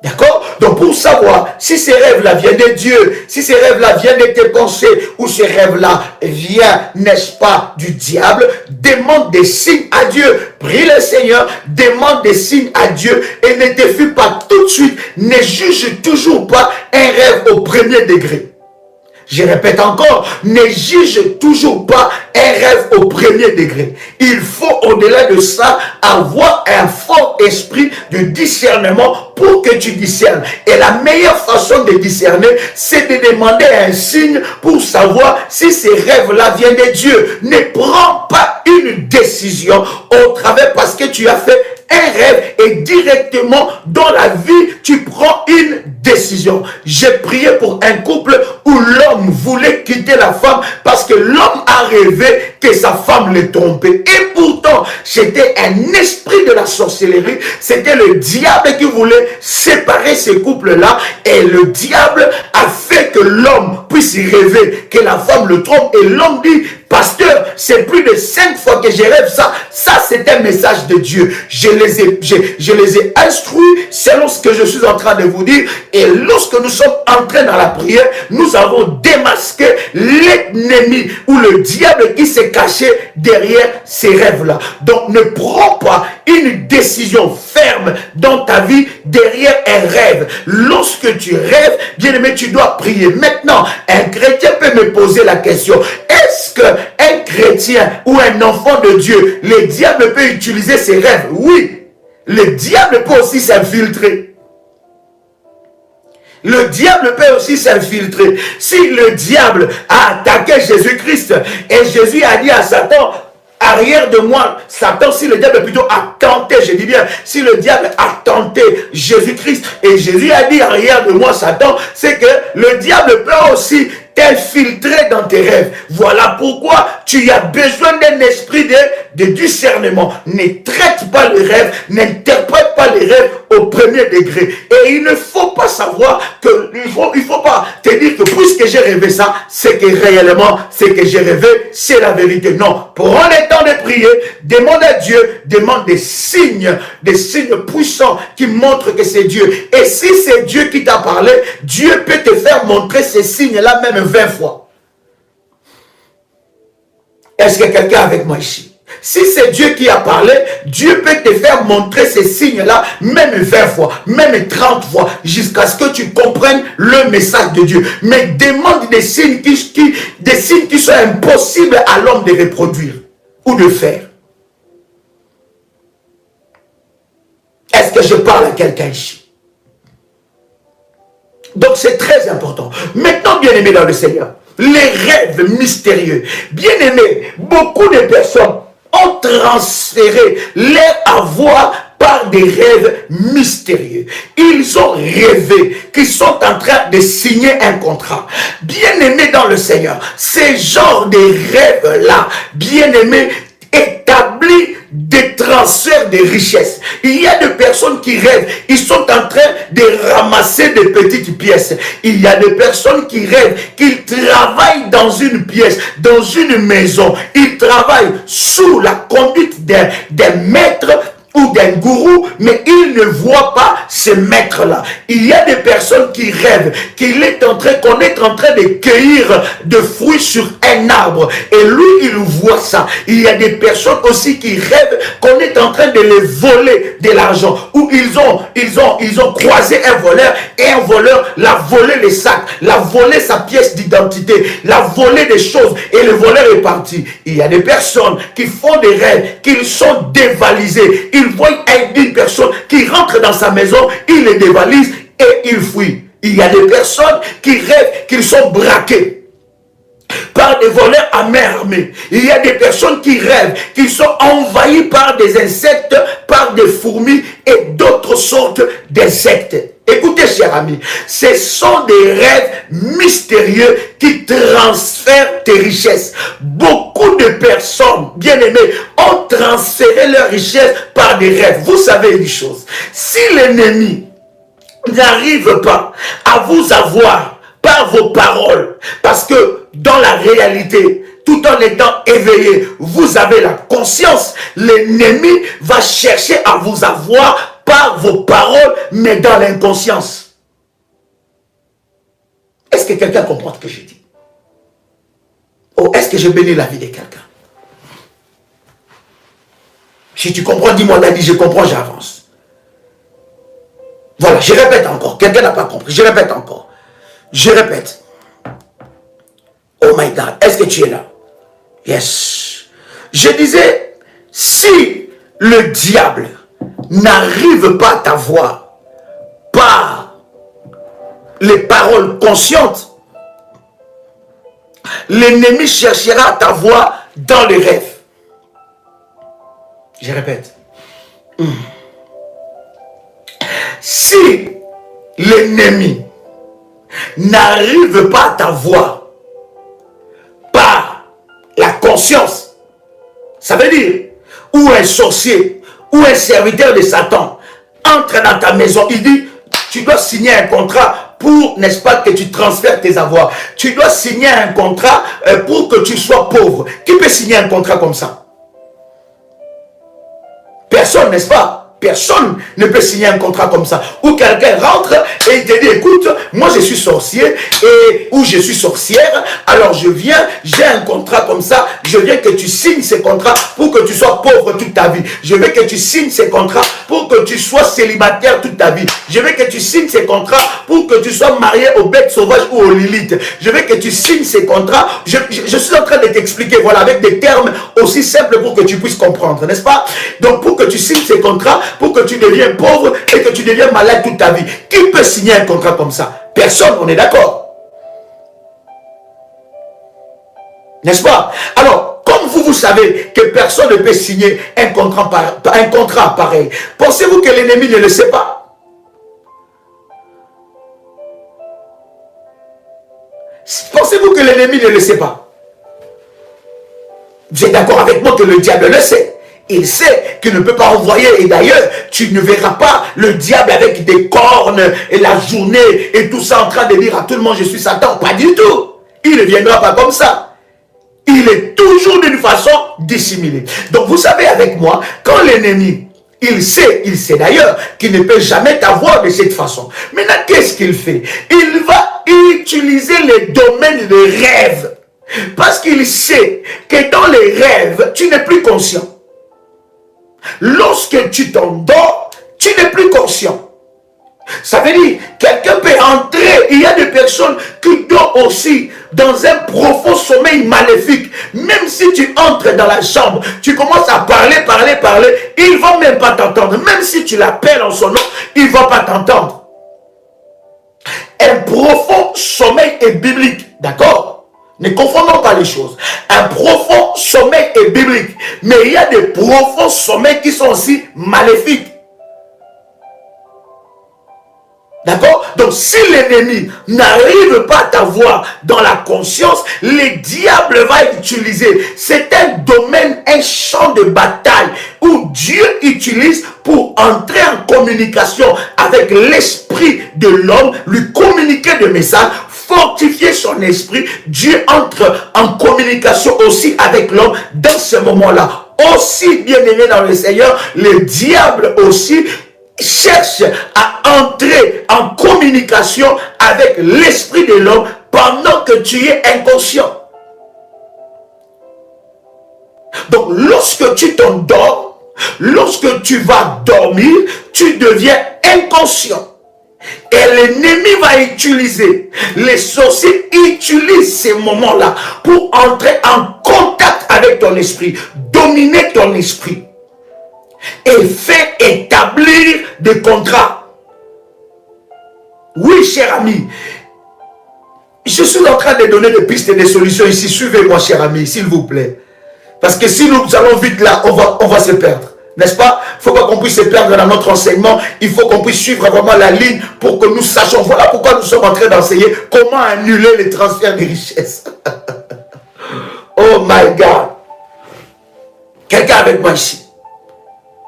D'accord? Donc pour savoir si ces rêves-là viennent de Dieu, si ces rêves-là viennent de tes pensées, ou ces rêves-là viennent, n'est-ce pas, du diable, demande des signes à Dieu. Prie le Seigneur, demande des signes à Dieu et ne te fie pas tout de suite. Ne juge toujours pas un rêve au premier degré. Je répète encore, ne juge toujours pas un rêve au premier degré. Il faut au-delà de ça avoir un fort esprit de discernement pour que tu discernes. Et la meilleure façon de discerner, c'est de demander un signe pour savoir si ces rêves-là viennent de Dieu. Ne prends pas une décision au travers parce que tu as fait un rêve et directement dans la vie, tu prends une décision. J'ai prié pour un couple où l'homme voulait quitter la femme parce que l'homme a rêvé que sa femme le trompait. Et pourtant, c'était un esprit de la sorcellerie. C'était le diable qui voulait séparer ce couple-là. Et le diable a fait que l'homme puisse rêver que la femme le trompe. Et l'homme dit, pasteur, c'est plus de 5 fois que je rêve ça. Ça, c'est un message de Dieu. Je les ai instruits selon ce que je suis en train de vous dire. Et lorsque nous sommes entrés dans la prière, nous avons démasqué l'ennemi ou le diable qui s'est caché derrière ces rêves-là. Donc, ne prends pas une décision ferme dans ta vie derrière un rêve. Lorsque tu rêves, bien aimé, tu dois prier. Maintenant, un chrétien peut me poser la question, est-ce qu'un chrétien ou un enfant de Dieu, le diable peut utiliser ses rêves? Oui, le diable peut aussi s'infiltrer. Le diable peut aussi s'infiltrer. Si le diable a attaqué Jésus-Christ et Jésus a dit à Satan, arrière de moi, Satan, si le diable plutôt a tenté, je dis bien, si le diable a tenté Jésus-Christ et Jésus a dit arrière de moi, Satan, c'est que le diable peut aussi t'infiltrer dans tes rêves. Voilà pourquoi tu as besoin d'un esprit de discernement. Ne traite pas les rêves, n'interprète pas les rêves au premier degré. Et il ne faut pas savoir que, il faut pas te dire que puisque j'ai rêvé ça, c'est que réellement, c'est que j'ai rêvé, c'est la vérité. Non, prends le temps de prier, demande à Dieu, demande des signes puissants qui montrent que c'est Dieu. Et si c'est Dieu qui t'a parlé, Dieu peut te faire montrer ces signes-là même 20 fois. Est-ce que quelqu'un est avec moi ici? Si c'est Dieu qui a parlé, Dieu peut te faire montrer ces signes-là même 20 fois, même 30 fois, jusqu'à ce que tu comprennes le message de Dieu. Mais demande des signes qui sont impossibles à l'homme de reproduire ou de faire. Est-ce que je parle à quelqu'un ici? Donc c'est très important. Maintenant, bien-aimés dans le Seigneur, les rêves mystérieux. Bien-aimés, beaucoup de personnes ont transféré leur avoir par des rêves mystérieux. Ils ont rêvé qu'ils sont en train de signer un contrat. Bien-aimés dans le Seigneur, ces genres de rêves-là, bien-aimés, établit des transferts de richesses. Il y a des personnes qui rêvent, ils sont en train de ramasser des petites pièces. Il y a des personnes qui rêvent qu'ils travaillent dans une pièce, dans une maison. Ils travaillent sous la conduite d'un maître ou d'un gourou, mais il ne voit pas ce maître-là. Il y a des personnes qui rêvent qu'on est en train de cueillir de fruits sur un arbre. Et lui, il voit ça. Il y a des personnes aussi qui rêvent qu'on est en train de les voler de l'argent. Ou ils ont croisé un voleur et un voleur l'a volé les sacs, l'a volé sa pièce d'identité, l'a volé des choses et le voleur est parti. Il y a des personnes qui font des rêves, qui sont dévalisés. Ils voient une personne qui rentre dans sa maison, il les dévalise et il fuit. Il y a des personnes qui rêvent qu'ils sont braqués par des voleurs à main armée. Il y a des personnes qui rêvent qu'ils sont envahis par des insectes, par des fourmis et d'autres sortes d'insectes. Écoutez, chers amis, ce sont des rêves mystérieux qui transfèrent tes richesses. Beaucoup de personnes, bien aimées, ont transféré leurs richesses par des rêves. Vous savez une chose, si l'ennemi n'arrive pas à vous avoir par vos paroles, parce que dans la réalité, tout en étant éveillé, vous avez la conscience, l'ennemi va chercher à vous avoir par vos paroles, mais dans l'inconscience. Est-ce que quelqu'un comprend ce que je dis? Ou est-ce que je bénis la vie de quelqu'un? Si tu comprends, dis-moi, Dadi, je comprends, j'avance. Voilà, je répète encore. Quelqu'un n'a pas compris. Je répète encore. Je répète. Oh my God, est-ce que tu es là? Yes. Je disais, si le diable n'arrive pas à t'avoir par les paroles conscientes, l'ennemi cherchera à t'avoir dans les rêves. Je répète. Si l'ennemi n'arrive pas à t'avoir par la conscience, ça veut dire, ou un sorcier, ou un serviteur de Satan entre dans ta maison, il dit, tu dois signer un contrat pour, n'est-ce pas, que tu transfères tes avoirs. Tu dois signer un contrat pour que tu sois pauvre. Qui peut signer un contrat comme ça? Personne, n'est-ce pas? Personne ne peut signer un contrat comme ça. Où quelqu'un rentre et il te dit, écoute, moi je suis sorcier ou je suis sorcière, alors je viens, j'ai un contrat comme ça, je viens que tu signes ce contrat pour que tu sois pauvre toute ta vie. Je veux que tu signes ce contrat pour que tu sois célibataire toute ta vie. Je veux que tu signes ce contrat pour que tu sois marié aux bêtes sauvages ou aux lilites. Je veux que tu signes ce contrat. Je suis en train de t'expliquer, voilà, avec des termes aussi simples pour que tu puisses comprendre, n'est-ce pas? Donc pour que tu signes ce contrat, pour que tu deviens pauvre et que tu deviens malade toute ta vie. Qui peut signer un contrat comme ça? Personne, on est d'accord. N'est-ce pas? Alors, comme vous savez que personne ne peut signer un contrat pareil, pensez-vous que l'ennemi ne le sait pas? Pensez-vous que l'ennemi ne le sait pas? Vous êtes d'accord avec moi que le diable le sait? Il sait qu'il ne peut pas envoyer, et d'ailleurs, tu ne verras pas le diable avec des cornes et la journée et tout ça en train de dire à tout le monde, je suis Satan. Pas du tout. Il ne viendra pas comme ça. Il est toujours d'une façon dissimulée. Donc vous savez avec moi, quand l'ennemi, il sait d'ailleurs qu'il ne peut jamais t'avoir de cette façon. Maintenant, qu'est-ce qu'il fait? Il va utiliser les domaines de rêve. Parce qu'il sait que dans les rêves, tu n'es plus conscient. Lorsque tu t'endors, tu n'es plus conscient. Ça veut dire, quelqu'un peut entrer, il y a des personnes qui dorment aussi dans un profond sommeil maléfique. Même si tu entres dans la chambre, tu commences à parler, il ne va même pas t'entendre. Même si tu l'appelles en son nom, il ne va pas t'entendre. Un profond sommeil est biblique, d'accord? Ne confondons pas les choses. Un profond sommeil est biblique. Mais il y a des profonds sommeils qui sont aussi maléfiques. D'accord? Donc si l'ennemi n'arrive pas à t'avoir dans la conscience, le diable va utiliser. C'est un domaine, un champ de bataille où Dieu utilise pour entrer en communication avec l'esprit de l'homme, lui communiquer des messages, fortifier son esprit. Dieu entre en communication aussi avec l'homme dans ce moment-là. aussi, bien aimé dans le Seigneur, le diable aussi cherche à entrer en communication avec l'esprit de l'homme pendant que tu es inconscient. Donc, lorsque tu t'endors, lorsque tu vas dormir, tu deviens inconscient. Et l'ennemi va utiliser, les sorciers utilisent ces moments-là pour entrer en contact avec ton esprit, dominer ton esprit et faire établir des contrats. Oui, cher ami, je suis en train de donner des pistes et des solutions ici. Suivez-moi, cher ami, s'il vous plaît. Parce que si nous allons vite là, on va se perdre. N'est-ce pas? Il ne faut pas qu'on puisse se perdre dans notre enseignement. Il faut qu'on puisse suivre vraiment la ligne pour que nous sachions. Voilà pourquoi nous sommes en train d'enseigner comment annuler les transferts de richesses. Oh my God. Quelqu'un avec moi ici.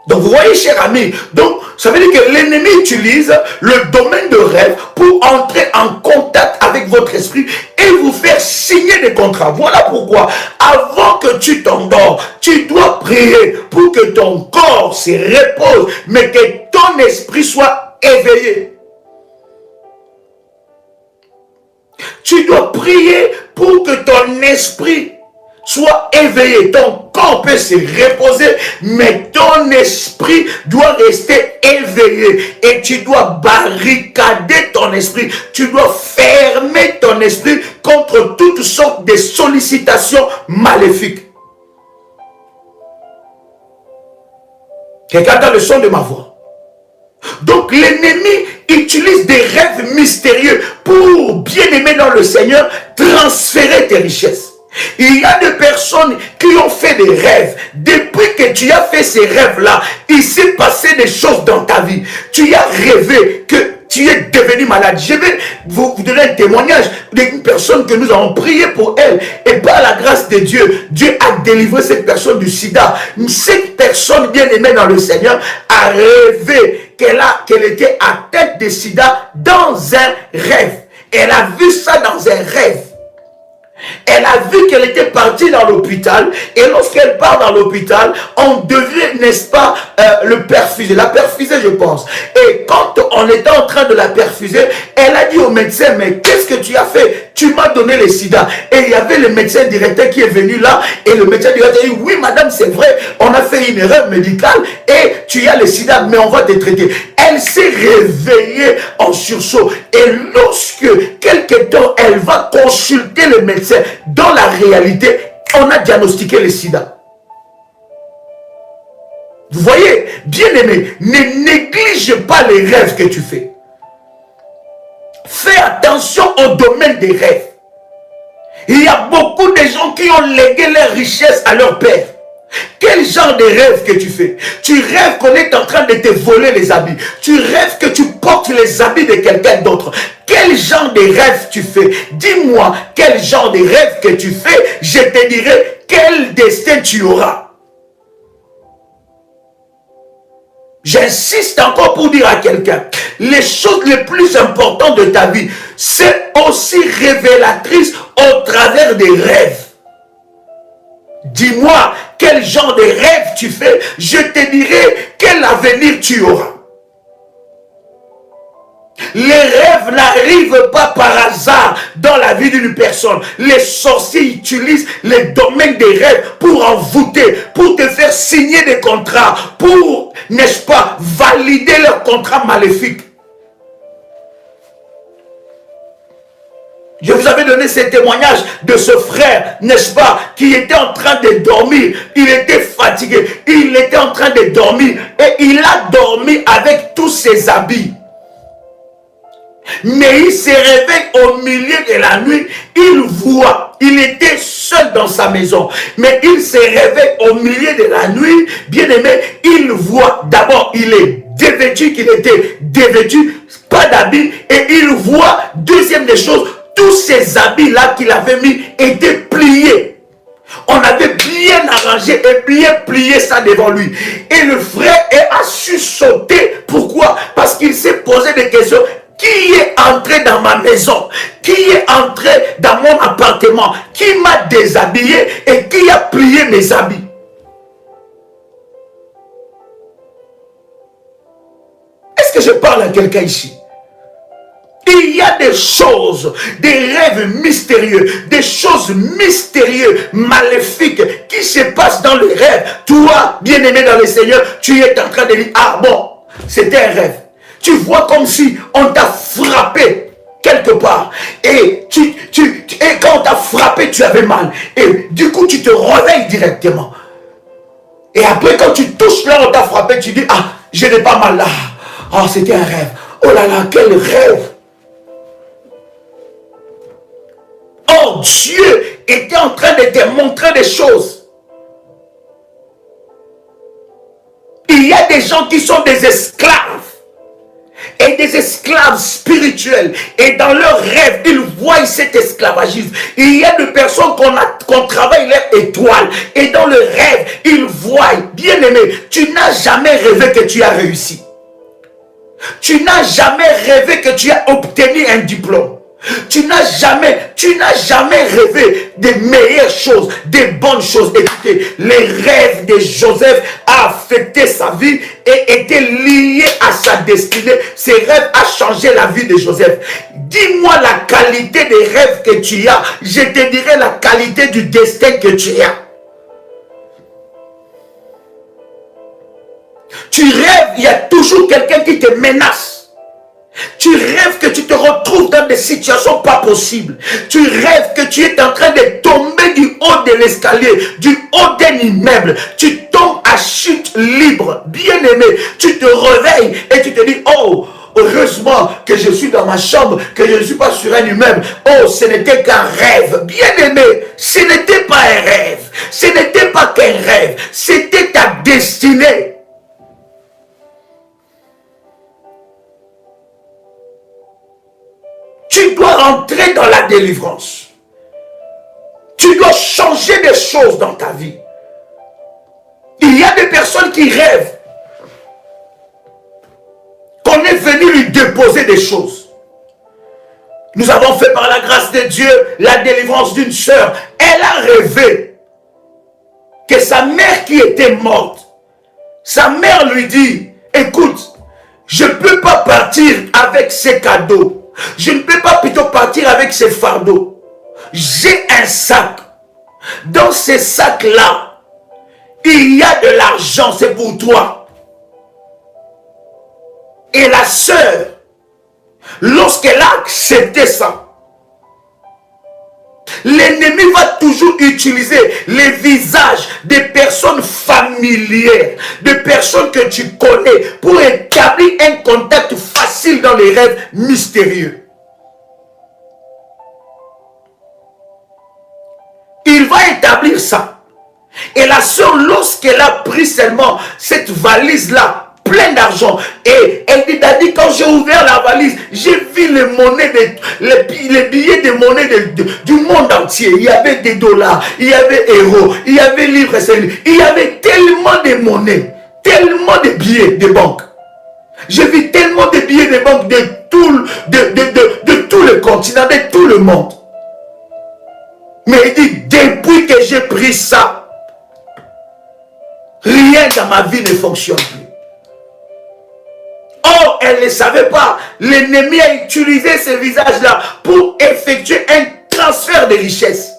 Donc vous voyez, cher ami, donc ça veut dire que l'ennemi utilise le domaine de rêve pour entrer en contact avec votre esprit et vous faire signer des contrats. Voilà pourquoi, avant que tu t'endors, tu dois prier pour que ton corps se repose, mais que ton esprit soit éveillé. Tu dois prier pour que ton esprit soit éveillé. Ton corps peut se reposer, mais ton esprit doit rester éveillé. Et tu dois barricader ton esprit. Tu dois fermer ton esprit contre toutes sortes de sollicitations maléfiques. Quelqu'un entend le son de ma voix. Donc l'ennemi utilise des rêves mystérieux pour, bien aimer dans le Seigneur, transférer tes richesses. Il y a des personnes qui ont fait des rêves. Depuis que tu as fait ces rêves-là, il s'est passé des choses dans ta vie. Tu as rêvé que tu es devenu malade. Je vais vous donner un témoignage d'une personne que nous avons prié pour elle. Et par la grâce de Dieu, Dieu a délivré cette personne du sida. Cette personne bien aimée dans le Seigneur a rêvé qu'elle était atteinte de sida dans un rêve. Elle a vu ça dans un rêve. Elle a vu qu'elle était partie dans l'hôpital et lorsqu'elle part dans l'hôpital, on devait, n'est-ce pas, le perfuser, la perfuser je pense. Et quand on était en train de la perfuser, elle a dit au médecin, mais qu'est-ce que tu as fait? Tu m'as donné le sida. Et il y avait le médecin directeur qui est venu là et le médecin directeur a dit, oui madame c'est vrai, on a fait une erreur médicale et tu as le sida mais on va te traiter. Elle s'est réveillée en sursaut et lorsque quelque temps elle va consulter le médecin, dans la réalité, on a diagnostiqué le sida. Vous voyez, bien aimé, ne néglige pas les rêves que tu fais. Fais attention au domaine des rêves. Il y a beaucoup de gens qui ont légué leur richesse à leur père. Quel genre de rêve que tu fais? Tu rêves qu'on est en train de te voler les habits. Tu rêves que tu portes les habits de quelqu'un d'autre. Quel genre de rêve tu fais? Dis-moi quel genre de rêve que tu fais. Je te dirai quel destin tu auras. J'insiste encore pour dire à quelqu'un, les choses les plus importantes de ta vie, c'est aussi révélatrice au travers des rêves. Dis-moi quel genre de rêve tu fais, je te dirai quel avenir tu auras. Les rêves n'arrivent pas par hasard dans la vie d'une personne. Les sorciers utilisent les domaines des rêves pour envoûter, pour te faire signer des contrats, pour, n'est-ce pas, valider leurs contrats maléfiques. Je vous avais donné ce témoignage de ce frère, n'est-ce pas, qui était en train de dormir. Il était fatigué, il était en train de dormir et il a dormi avec tous ses habits. Mais il se réveille au milieu de la nuit, il voit, il était seul dans sa maison, mais il se réveille au milieu de la nuit, bien aimé, il voit, d'abord il est dévêtu, qu'il était dévêtu, pas d'habits, et il voit, deuxième des choses, tous ces habits-là qu'il avait mis étaient pliés. On avait bien arrangé et bien plié ça devant lui. Et le frère a su sauter. Pourquoi? Parce qu'il s'est posé des questions. Qui est entré dans ma maison? Qui est entré dans mon appartement? Qui m'a déshabillé et qui a plié mes habits? Est-ce que je parle à quelqu'un ici? Il y a des choses, des rêves mystérieux, des choses mystérieuses, maléfiques qui se passent dans le rêve. Toi, bien-aimé dans le Seigneur, tu es en train de dire, ah bon, c'était un rêve. Tu vois comme si on t'a frappé quelque part. Et quand on t'a frappé, tu avais mal. Et du coup, tu te réveilles directement. Et après, quand tu touches là, on t'a frappé, tu dis, ah, je n'ai pas mal là. Ah, c'était un rêve. Oh là là, quel rêve. Oh, Dieu était en train de te montrer des choses. Il y a des gens qui sont des esclaves. Et des esclaves spirituels. Et dans leurs rêves, ils voient cet esclavagisme. Il y a des personnes qu'on travaille leur étoile. Et dans le rêve, ils voient, bien aimé, tu n'as jamais rêvé que tu as réussi. Tu n'as jamais rêvé que tu as obtenu un diplôme. Tu n'as jamais rêvé des meilleures choses, des bonnes choses. Écoutez, les rêves de Joseph a affecté sa vie et étaient liés à sa destinée. Ces rêves ont changé la vie de Joseph. Dis-moi la qualité des rêves que tu as. Je te dirai la qualité du destin que tu as. Tu rêves, il y a toujours quelqu'un qui te menace. Tu rêves que tu te retrouves dans des situations pas possibles. Tu rêves que tu es en train de tomber du haut de l'escalier, du haut d'un immeuble. Tu tombes à chute libre. Bien aimé, tu te réveilles et tu te dis, oh, heureusement que je suis dans ma chambre, que je ne suis pas sur un immeuble. Oh, ce n'était qu'un rêve. Bien aimé, ce n'était pas un rêve. Ce n'était pas qu'un rêve. C'était ta destinée. Tu dois rentrer dans la délivrance. Tu dois changer des choses dans ta vie. Il y a des personnes qui rêvent qu'on est venu lui déposer des choses. Nous avons fait par la grâce de Dieu la délivrance d'une sœur. Elle a rêvé que sa mère qui était morte, sa mère lui dit, écoute, je ne peux pas partir avec ces cadeaux. Je ne peux pas plutôt partir avec ces fardeaux. J'ai un sac. Dans ce sac-là, il y a de l'argent, c'est pour toi. Et la sœur, lorsqu'elle a accepté ça, l'ennemi va toujours utiliser les visages des personnes familières, de personnes que tu connais, pour établir un contact facile dans les rêves mystérieux. Il va établir ça. Et la sœur, lorsqu'elle a pris seulement cette valise-là, pleine d'argent, et elle dit, Daddy, quand j'ai ouvert la valise, j'ai vu les monnaies, les billets de monnaie du monde entier. Il y avait des dollars, il y avait euros, il y avait livres sterling, il y avait tellement de monnaies, tellement de billets de banque. J'ai vu tellement de billets de banque de tout le continent, de tout le monde. Mais il dit, depuis que j'ai pris ça, rien dans ma vie ne fonctionne plus. Or, elle ne savait pas. L'ennemi a utilisé ce visage-là pour effectuer un transfert de richesse.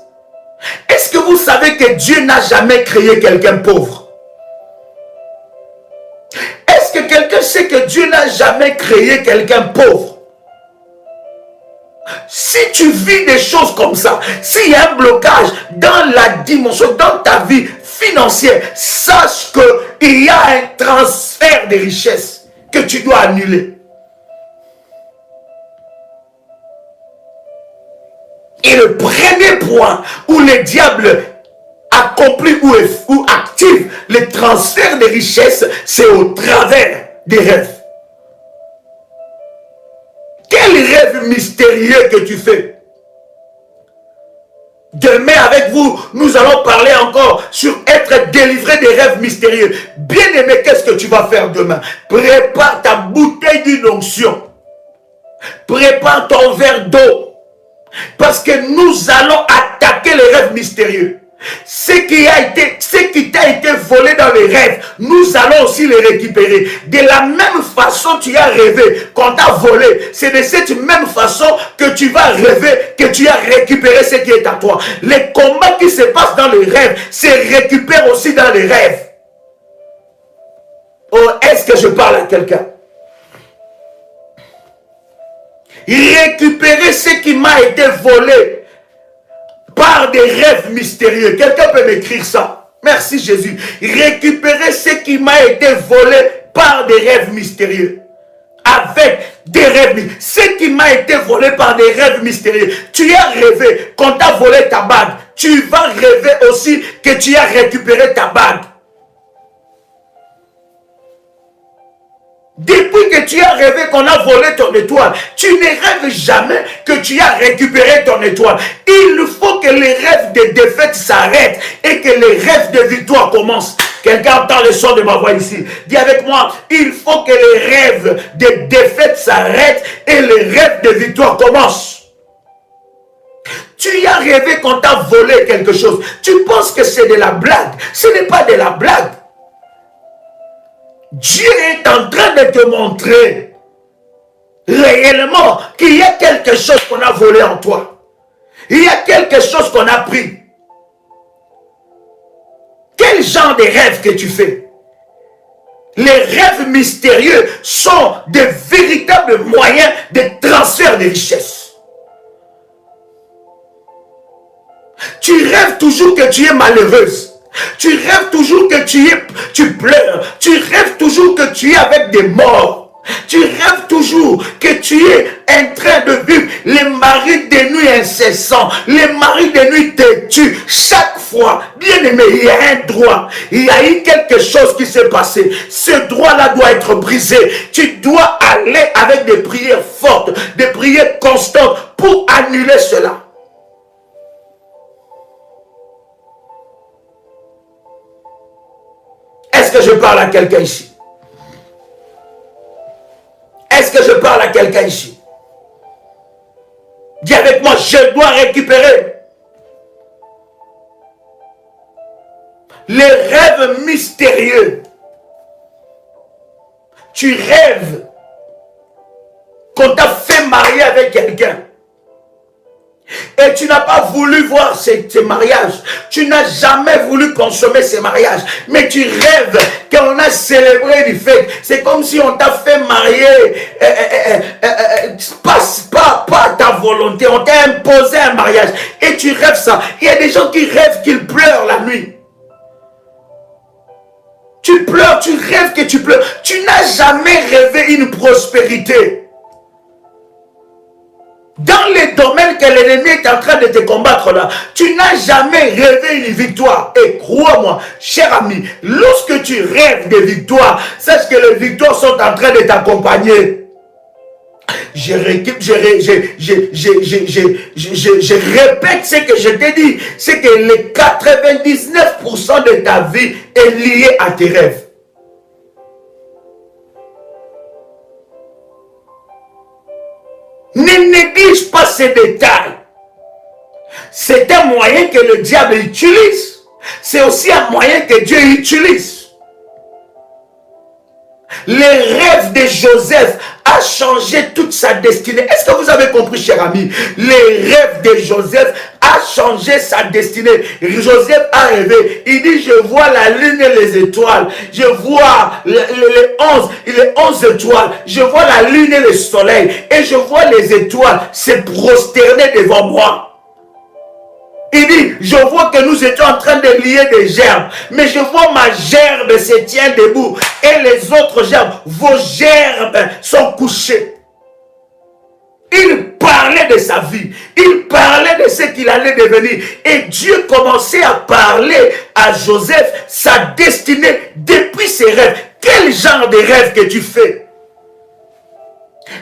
Est-ce que vous savez que Dieu n'a jamais créé quelqu'un pauvre? Est-ce que quelqu'un sait que Dieu n'a jamais créé quelqu'un pauvre? Si tu vis des choses comme ça, s'il y a un blocage dans la dimension, dans ta vie financière, sache qu'il y a un transfert de richesse que tu dois annuler. Et le premier point où le diable accomplit ou active le transfert de richesse, c'est au travers des rêves. Quel rêve mystérieux que tu fais? Demain avec vous, nous allons parler encore sur être délivré des rêves mystérieux. Bien aimé, qu'est-ce que tu vas faire demain? Prépare ta bouteille d'une onction. Prépare ton verre d'eau. Parce que nous allons attaquer les rêves mystérieux. Ce qui t'a été volé dans les rêves, nous allons aussi les récupérer. De la même façon tu as rêvé qu'on t'a volé, c'est de cette même façon que tu vas rêver que tu as récupéré ce qui est à toi. Les combats qui se passent dans les rêves se récupèrent aussi dans les rêves. Oh, est-ce que je parle à quelqu'un? Récupérer ce qui m'a été volé par des rêves mystérieux. Quelqu'un peut m'écrire ça? Merci Jésus. Récupérer ce qui m'a été volé par des rêves mystérieux. Avec des rêves. Ce qui m'a été volé par des rêves mystérieux. Tu as rêvé qu'on t'a volé ta bague. Tu vas rêver aussi que tu as récupéré ta bague. Depuis que tu as rêvé qu'on a volé ton étoile, tu ne rêves jamais que tu as récupéré ton étoile. Il faut que les rêves de défaite s'arrêtent et que les rêves de victoire commencent. Quelqu'un entend le son de ma voix ici. Dis avec moi, il faut que les rêves de défaite s'arrêtent et les rêves de victoire commencent. Tu as rêvé qu'on t'a volé quelque chose. Tu penses que c'est de la blague. Ce n'est pas de la blague. Dieu est en train de te montrer réellement qu'il y a quelque chose qu'on a volé en toi. Il y a quelque chose qu'on a pris. Quel genre de rêve que tu fais? Les rêves mystérieux sont de véritables moyens de transfert de richesses. Tu rêves toujours que tu es malheureuse. Tu rêves toujours que tu pleures. Tu rêves toujours que tu es avec des morts. Tu rêves toujours que tu es en train de vivre les maris de nuit incessants. Les maris de nuit te tuent. Chaque fois, bien aimé, il y a un droit. Il y a eu quelque chose qui s'est passé. Ce droit-là doit être brisé. Tu dois aller avec des prières fortes, des prières constantes pour annuler cela. Est-ce que je parle à quelqu'un ici? Est-ce que je parle à quelqu'un ici? Dis avec moi, je dois récupérer les rêves mystérieux. Tu rêves qu'on t'a fait marier avec quelqu'un. Et tu n'as pas voulu voir ce mariage. Tu n'as jamais voulu consommer ce mariage. Mais tu rêves qu'on a célébré une fête. C'est comme si on t'a fait marier. Pas ta volonté. On t'a imposé un mariage. Et tu rêves ça. Il y a des gens qui rêvent qu'ils pleurent la nuit. Tu pleures, tu rêves que tu pleures. Tu n'as jamais rêvé une prospérité. Dans les domaines que l'ennemi est en train de te combattre là, tu n'as jamais rêvé une victoire. Et crois-moi, cher ami, lorsque tu rêves de victoire, sache que les victoires sont en train de t'accompagner. Je répète ce que je t'ai dit. C'est que les 99% de ta vie est lié à tes rêves. Ne néglige pas ces détails. C'est un moyen que le diable utilise. C'est aussi un moyen que Dieu utilise. Les rêves de Joseph a changé toute sa destinée. Est-ce que vous avez compris, cher ami? Les rêves de Joseph a changé sa destinée. Joseph a rêvé. Il dit, je vois la lune et les étoiles. Je vois les 11 étoiles. Je vois la lune et le soleil. Et je vois les étoiles se prosterner devant moi. Il dit, je vois que nous étions en train de lier des gerbes, mais je vois ma gerbe se tient debout et les autres gerbes, vos gerbes sont couchées. Il parlait de sa vie, il parlait de ce qu'il allait devenir et Dieu commençait à parler à Joseph, sa destinée depuis ses rêves. Quel genre de rêve que tu fais?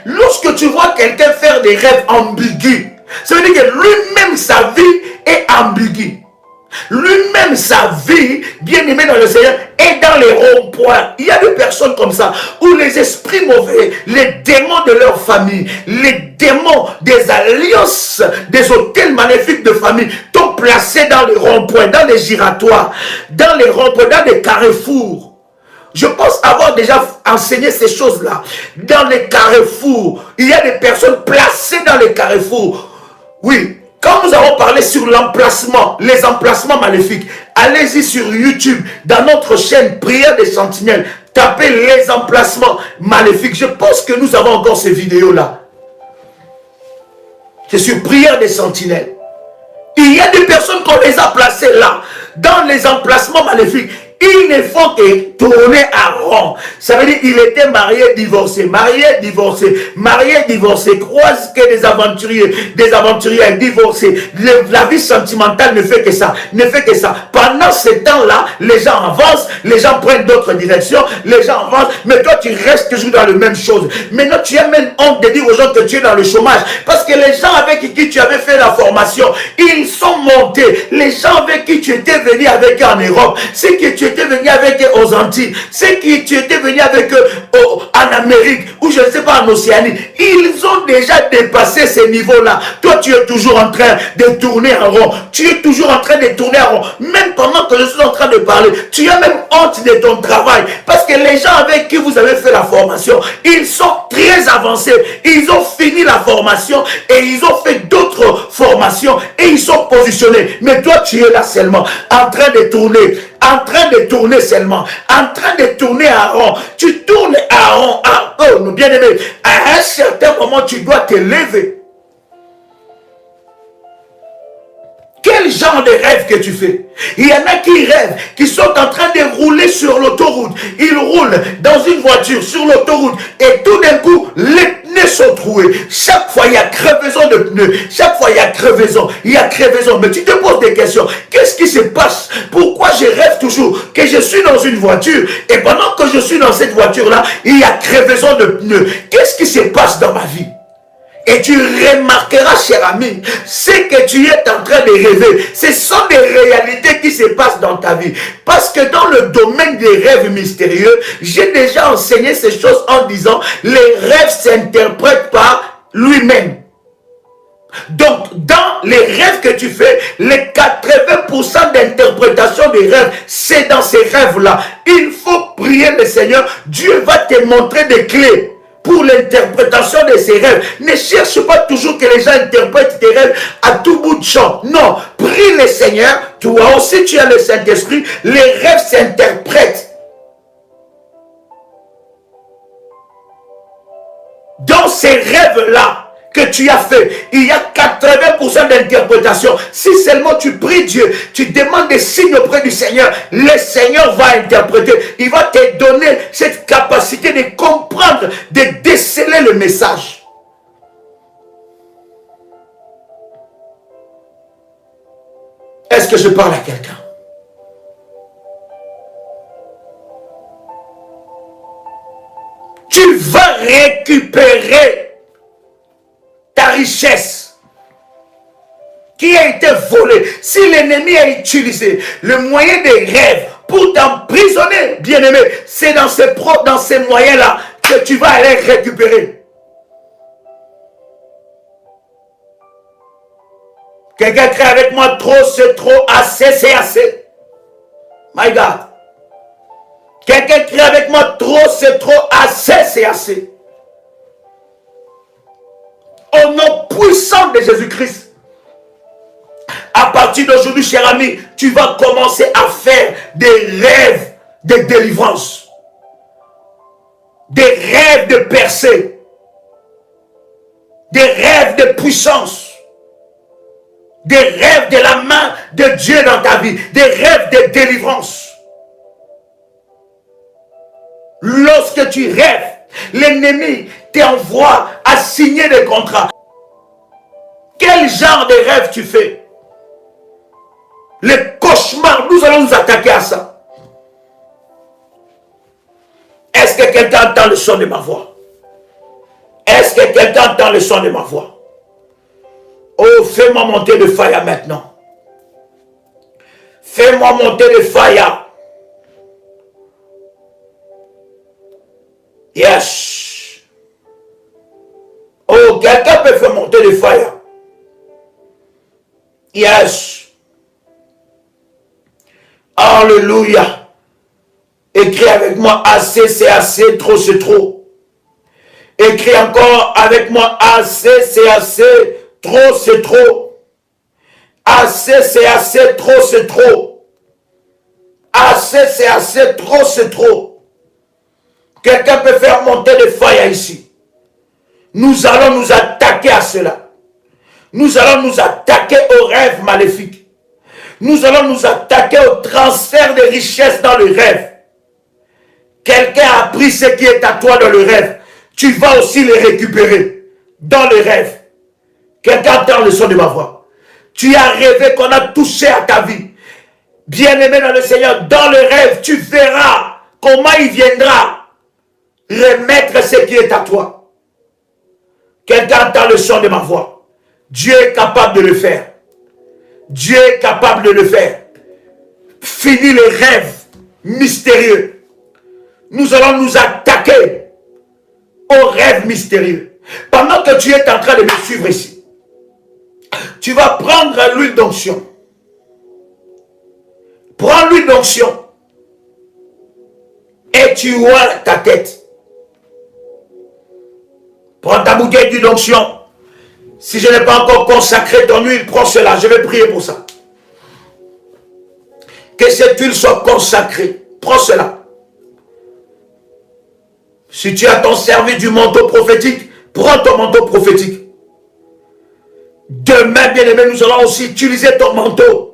Lorsque tu vois quelqu'un faire des rêves ambigus, ça veut dire que lui-même, sa vie est ambiguë. Lui-même, sa vie, bien aimé dans le Seigneur, est dans les ronds-points. Il y a des personnes comme ça, où les esprits mauvais, les démons de leur famille, les démons des alliances, des hôtels magnifiques de famille t'ont placé dans les ronds-points, dans les giratoires, dans les ronds-points, dans les carrefours. Je pense avoir déjà enseigné ces choses-là. Dans les carrefours, il y a des personnes placées dans les carrefours. Oui, quand nous avons parlé sur l'emplacement, les emplacements maléfiques, allez-y sur YouTube, dans notre chaîne Prière des Sentinelles, tapez les emplacements maléfiques. Je pense que nous avons encore ces vidéos-là. C'est sur Prière des Sentinelles. Il y a des personnes qu'on les a placées là, dans les emplacements maléfiques. Ils ne font que tourner à rond. Ça veut dire qu'il était marié, divorcé, marié, divorcé, marié, divorcé. Croise que des aventuriers divorcés. La vie sentimentale ne fait que ça, ne fait que ça. Pendant ce temps-là, les gens avancent, les gens prennent d'autres directions, les gens avancent, mais toi tu restes toujours dans la même chose. Maintenant tu as même honte de dire aux gens que tu es dans le chômage, parce que les gens avec qui tu avais fait la formation, ils sont montés. Les gens avec qui tu étais venu avec eux en Europe, c'est que tu étais venu avec eux aux Antilles, c'est que tu étais venu avec eux en Amérique, ou je ne sais pas en Océanie, ils ont déjà dépassé ces niveaux-là. Toi, tu es toujours en train de tourner en rond. Tu es toujours en train de tourner en rond. Même pendant que je suis en train de parler, tu as même honte de ton travail. Parce que les gens avec qui vous avez fait la formation, ils sont très avancés. Ils ont fini la formation et ils ont fait d'autres formations et ils sont positionnés. Mais toi, tu es là seulement, en train de tourner. En train de tourner seulement, en train de tourner à rond. Tu tournes à rond, oh, bien aimé. À un certain moment, tu dois te lever. Quel genre de rêve que tu fais? Il y en a qui rêvent, qui sont en train de rouler sur l'autoroute. Ils roulent dans une voiture sur l'autoroute et tout d'un coup, les pneus sont troués. Chaque fois, il y a crevaison de pneus. Chaque fois, il y a crevaison. Il y a crevaison. Mais tu te poses des questions. Qu'est-ce qui se passe? Pourquoi je rêve toujours que je suis dans une voiture et pendant que je suis dans cette voiture-là, il y a crevaison de pneus? Qu'est-ce qui se passe dans ma vie? Et tu remarqueras, cher ami, ce que tu es en train de rêver, ce sont des réalités qui se passent dans ta vie. Parce que dans le domaine des rêves mystérieux, j'ai déjà enseigné ces choses en disant, les rêves s'interprètent par lui-même. Donc, dans les rêves que tu fais, les 80% d'interprétation des rêves, c'est dans ces rêves-là. Il faut prier le Seigneur, Dieu va te montrer des clés pour l'interprétation de ces rêves. Ne cherche pas toujours que les gens interprètent tes rêves à tout bout de champ. Non, prie le Seigneur. Toi aussi tu as le Saint-Esprit. Les rêves s'interprètent. Dans ces rêves-là que tu as fait, il y a 80% d'interprétation. Si seulement tu pries Dieu, tu demandes des signes auprès du Seigneur, le Seigneur va interpréter. Il va te donner cette capacité de comprendre, de déceler le message. Est-ce que je parle à quelqu'un? Tu vas récupérer ta richesse qui a été volée. Si l'ennemi a utilisé le moyen des rêves pour t'emprisonner, bien-aimé, c'est dans ces moyens-là que tu vas aller récupérer. Quelqu'un crie avec moi, trop c'est trop, assez c'est assez. My God. Quelqu'un crie avec moi, trop c'est trop, assez c'est assez. Au nom puissant de Jésus-Christ. À partir d'aujourd'hui, cher ami, tu vas commencer à faire des rêves de délivrance. Des rêves de percée. Des rêves de puissance. Des rêves de la main de Dieu dans ta vie. Des rêves de délivrance. Lorsque tu rêves, l'ennemi t'envoie à signer des contrats. Quel genre de rêve tu fais? Les cauchemars, nous allons nous attaquer à ça. Est-ce que quelqu'un entend le son de ma voix? Est-ce que quelqu'un entend le son de ma voix? Oh, fais-moi monter de fire maintenant. Fais-moi monter de fire. Yes. Oh, quelqu'un peut faire monter Yes. Alléluia. Écris avec moi, assez, c'est assez, trop, c'est trop. Écris encore avec moi, assez, c'est assez, trop, c'est trop. Assez, c'est assez, trop, c'est trop. Assez, c'est assez, trop, c'est trop. Quelqu'un peut faire monter des feuilles ici. Nous allons nous attaquer à cela. Nous allons nous attaquer aux rêves maléfiques. Nous allons nous attaquer au transfert de richesses dans le rêve. Quelqu'un a pris ce qui est à toi dans le rêve. Tu vas aussi les récupérer dans le rêve. Quelqu'un entend le son de ma voix. Tu as rêvé qu'on a touché à ta vie. Bien-aimé dans le Seigneur, dans le rêve, tu verras comment il viendra remettre ce qui est à toi. Quelqu'un entend le son de ma voix. Dieu est capable de le faire. Dieu est capable de le faire. Fini les rêves mystérieux. Nous allons nous attaquer aux rêves mystérieux. Pendant que tu es en train de me suivre ici, tu vas prendre l'huile d'onction. Prends l'huile d'onction et tu oins ta tête. Prends ta bouteille d'huile d'onction. Si je n'ai pas encore consacré ton huile, prends cela. Je vais prier pour ça. Que cette huile soit consacrée. Prends cela. Si tu as ton service du manteau prophétique, prends ton manteau prophétique. Demain, bien-aimé, nous allons aussi utiliser ton manteau.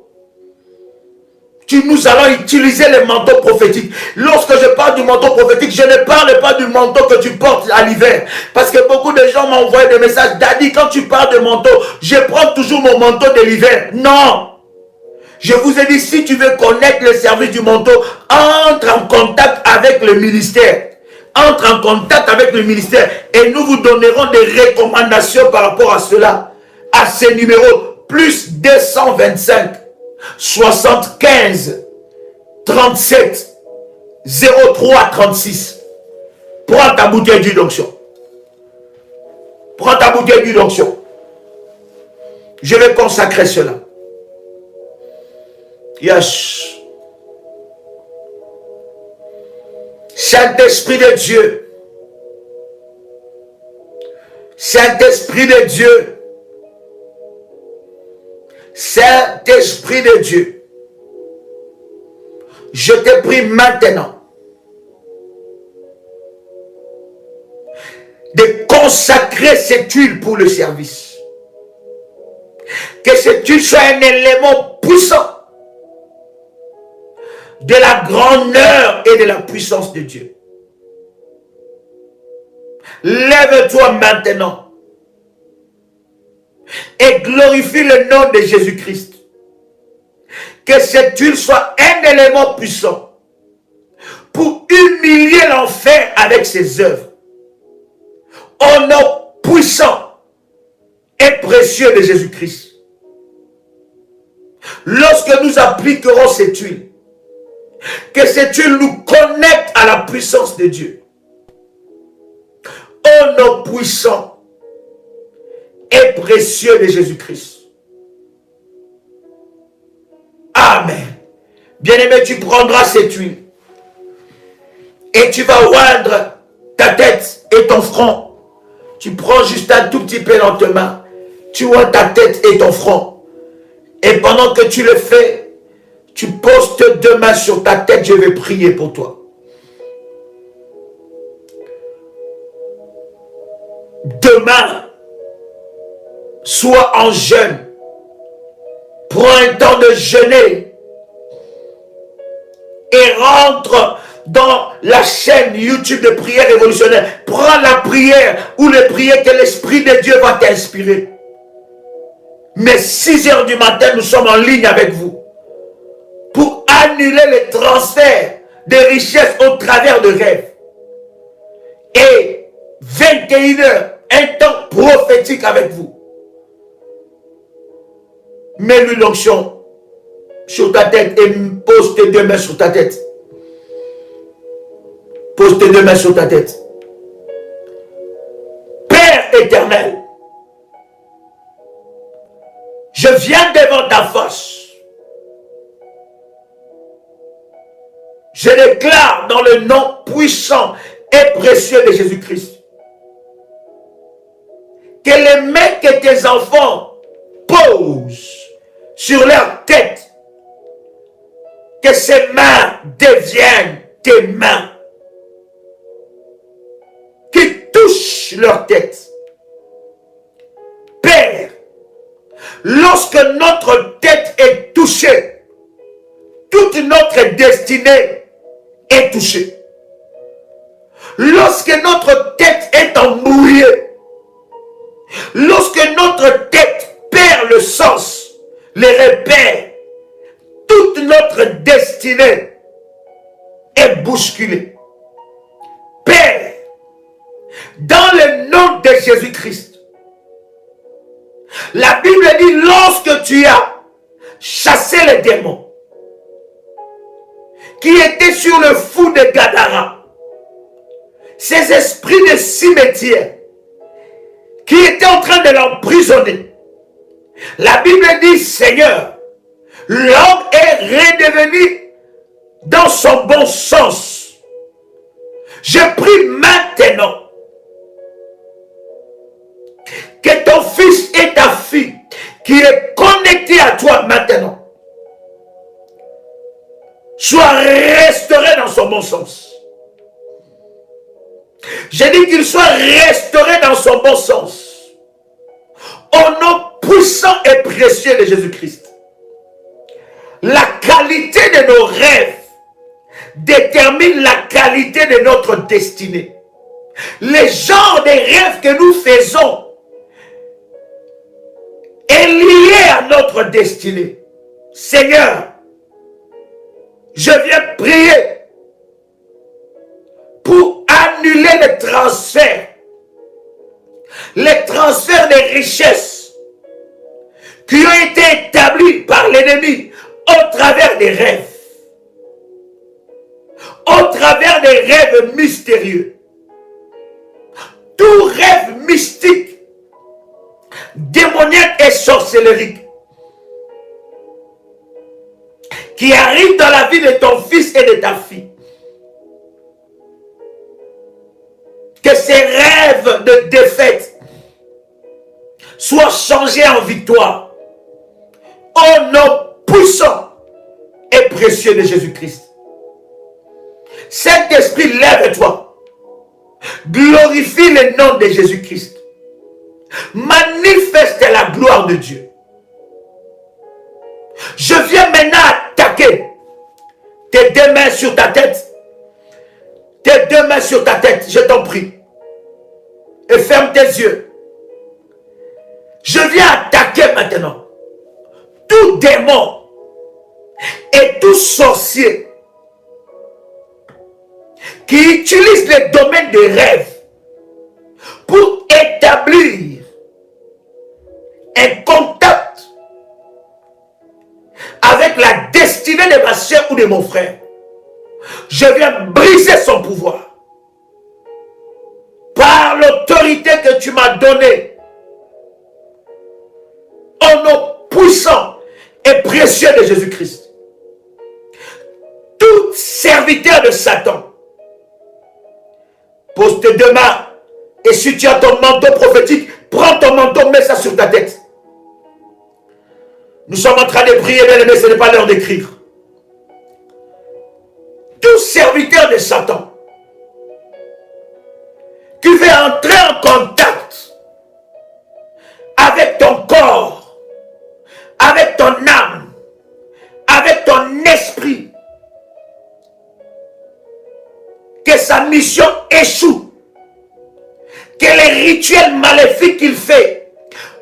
Nous allons utiliser les manteaux prophétiques. Lorsque je parle du manteau prophétique, je ne parle pas du manteau que tu portes à l'hiver. Parce que beaucoup de gens m'ont envoyé des messages. Daddy, quand tu parles de manteau, je prends toujours mon manteau de l'hiver. Non. Je vous ai dit, si tu veux connaître le service du manteau, entre en contact avec le ministère. Entre en contact avec le ministère et nous vous donnerons des recommandations par rapport à cela. À ce numéro, plus 225 75 37 03 36. Prends ta bouteille d'huile d'onction. Prends ta bouteille d'huile d'onction. Je vais consacrer cela. Yes. Saint-Esprit de Dieu. Saint-Esprit de Dieu. Saint-Esprit de Dieu. Je te prie maintenant de consacrer cette huile pour le service. Que cette huile soit un élément puissant de la grandeur et de la puissance de Dieu. Lève-toi maintenant et glorifie le nom de Jésus-Christ. Que cette huile soit un élément puissant pour humilier l'enfer avec ses œuvres. Au nom puissant et précieux de Jésus-Christ. Lorsque nous appliquerons cette huile, que cette huile nous connecte à la puissance de Dieu. Au nom puissant et précieux de Jésus-Christ. Amen. Bien-aimé, tu prendras cette huile et tu vas oindre ta tête et ton front. Tu prends juste un tout petit peu dans tes mains. Tu oins ta tête et ton front. Et pendant que tu le fais, tu poses tes deux mains sur ta tête. Je vais prier pour toi. Demain, sois en jeûne. Prends un temps de jeûner et rentre dans la chaîne YouTube de prière révolutionnaire. Prends la prière ou les prières que l'Esprit de Dieu va t'inspirer. Mais 6 heures du matin, nous sommes en ligne avec vous pour annuler les transferts de richesses au travers de rêves. Et 21 heures, un temps prophétique avec vous. Mets l'huile d'onction sur ta tête et pose tes deux mains sur ta tête. Pose tes deux mains sur ta tête. Père éternel, je Je viens devant ta face. Je déclare dans le nom puissant et précieux de Jésus-Christ que les mains que tes enfants posent sur leur tête, que ces mains deviennent tes mains qui touchent leur tête. Père, lorsque notre tête est touchée, toute notre destinée est touchée. Lorsque notre tête est embrouillée, lorsque notre tête perd le sens, les repères, toute notre destinée est bousculée. Père, dans le nom de Jésus-Christ, la Bible dit, lorsque tu as chassé les démons qui étaient sur le fou de Gadara, ces esprits de cimetière qui étaient en train de l'emprisonner, la Bible dit, Seigneur, l'homme est redevenu dans son bon sens. Je prie maintenant que ton fils et ta fille qui est connecté à toi maintenant soit restauré dans son bon sens. J'ai dit qu'il soit restauré dans son bon sens. Au nom puissant et précieux de Jésus-Christ. La qualité de nos rêves détermine la qualité de notre destinée. Les genres de rêves que nous faisons est lié à notre destinée. Seigneur, je viens prier pour annuler les transferts des richesses qui ont été établis par l'ennemi au travers des rêves, au travers des rêves mystérieux. Tout rêve mystique, démoniaque et sorcellerique qui arrive dans la vie de ton fils et de ta fille, que ces rêves de défaite soient changés en victoire au nom puissant et précieux de Jésus-Christ. Saint-Esprit, lève-toi, glorifie le nom de Jésus-Christ, manifeste la gloire de Dieu. Je viens maintenant attaquer tes deux mains sur ta tête. Tes deux mains sur ta tête, je t'en prie. Et ferme tes yeux. Je viens attaquer maintenant tout démon et tout sorcier qui utilise les domaines des rêves pour établir un contact avec la destinée de ma soeur ou de mon frère. Je viens briser son pouvoir par l'autorité que tu m'as donnée au nom puissant et précieux de Jésus-Christ. Tout serviteur de Satan, pose tes deux mains et si tu as ton manteau prophétique, prends ton manteau, mets ça sur ta tête. Nous sommes en train de prier, mais ce n'est pas l'heure d'écrire. Tout serviteur de Satan qui veut entrer en contact avec ton corps, avec ton âme, avec ton esprit, que sa mission échoue, que les rituels maléfiques qu'il fait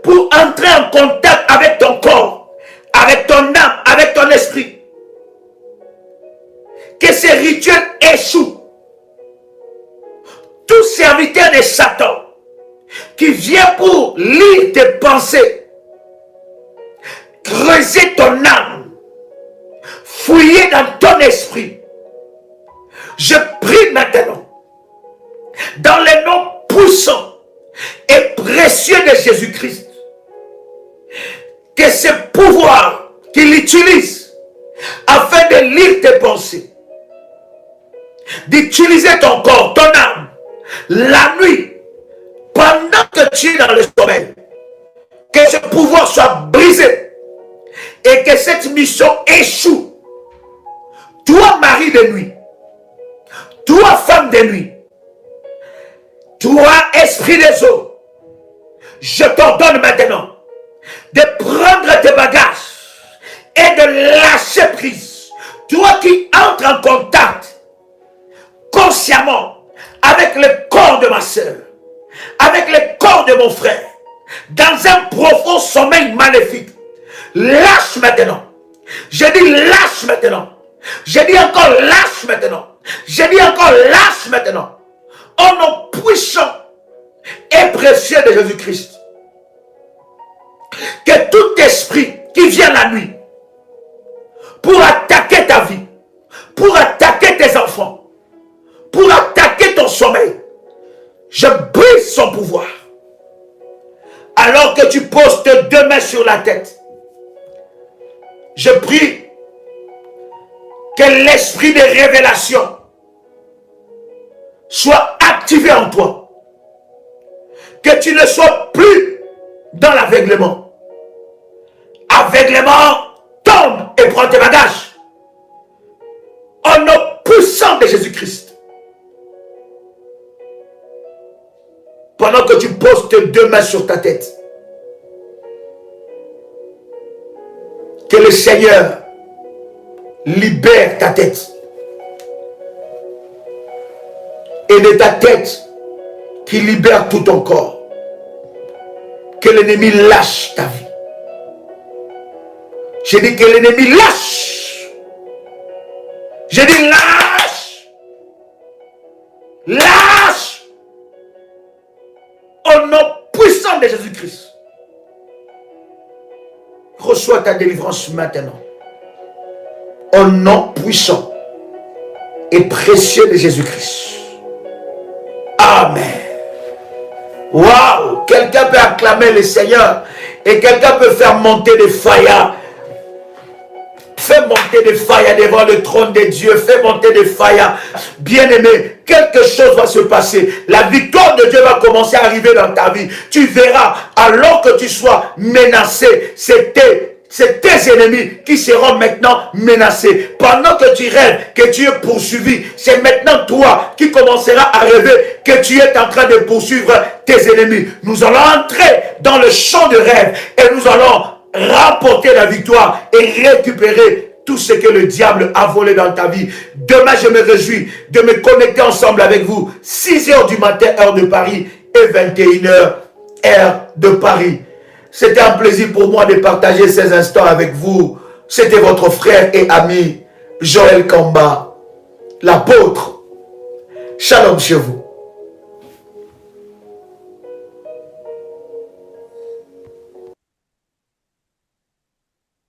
pour entrer en contact avec ton corps, avec ton âme, avec ton esprit, que ces rituels échouent. Tout serviteur de Satan qui vient pour lire tes pensées, creuser ton âme, fouiller dans ton esprit, je prie maintenant, dans le nom puissant et précieux de Jésus-Christ, que ce pouvoir qu'il utilise afin de lire tes pensées, d'utiliser ton corps, ton âme, la nuit, pendant que tu es dans le sommeil, que ce pouvoir soit brisé et que cette mission échoue. Toi, mari de nuit, toi, femme de nuit, toi, esprit des eaux, je t'ordonne maintenant de prendre tes bagages et de lâcher prise. Toi qui entres en contact consciemment avec le corps de ma soeur, avec le corps de mon frère, dans un profond sommeil maléfique, lâche maintenant. Je dis lâche maintenant. Je dis encore lâche maintenant. Je dis encore lâche maintenant. Au nom puissant et précieux de Jésus-Christ. Que tout esprit qui vient la nuit pour attaquer ta vie, pour attaquer tes enfants, pour attaquer ton sommeil, je brise son pouvoir. Alors que tu poses tes deux mains sur la tête, je prie que l'esprit de révélation soit activé en toi. Que tu ne sois plus dans l'aveuglement. Aveuglement, tombe et prends tes bagages. Au nom puissant de Jésus-Christ. Pendant que tu poses tes deux mains sur ta tête, que le Seigneur libère ta tête. Et de ta tête, qui libère tout ton corps. Que l'ennemi lâche ta vie. J'ai dit que l'ennemi lâche. J'ai dit lâche. Lâche. Au nom puissant de Jésus-Christ. Reçois ta délivrance maintenant. Au nom puissant et précieux de Jésus-Christ. Amen. Waouh! Quelqu'un peut acclamer le Seigneur et quelqu'un peut faire monter des faillas. Fais monter des faillas devant le trône de Dieu. Fais monter des faillas. Bien-aimé, quelque chose va se passer. La victoire de Dieu va commencer à arriver dans ta vie. Tu verras, alors que tu sois menacé, c'est tes ennemis qui seront maintenant menacés. Pendant que tu rêves, que tu es poursuivi, c'est maintenant toi qui commenceras à rêver que tu es en train de poursuivre tes ennemis. Nous allons entrer dans le champ de rêve et nous allons remporter la victoire et récupérer tout ce que le diable a volé dans ta vie. Demain, je me réjouis de me connecter ensemble avec vous. 6 h du matin, heure de Paris, et 21 h, heure de Paris. C'était un plaisir pour moi de partager ces instants avec vous. C'était votre frère et ami, Joël Kamba, l'apôtre. Shalom chez vous.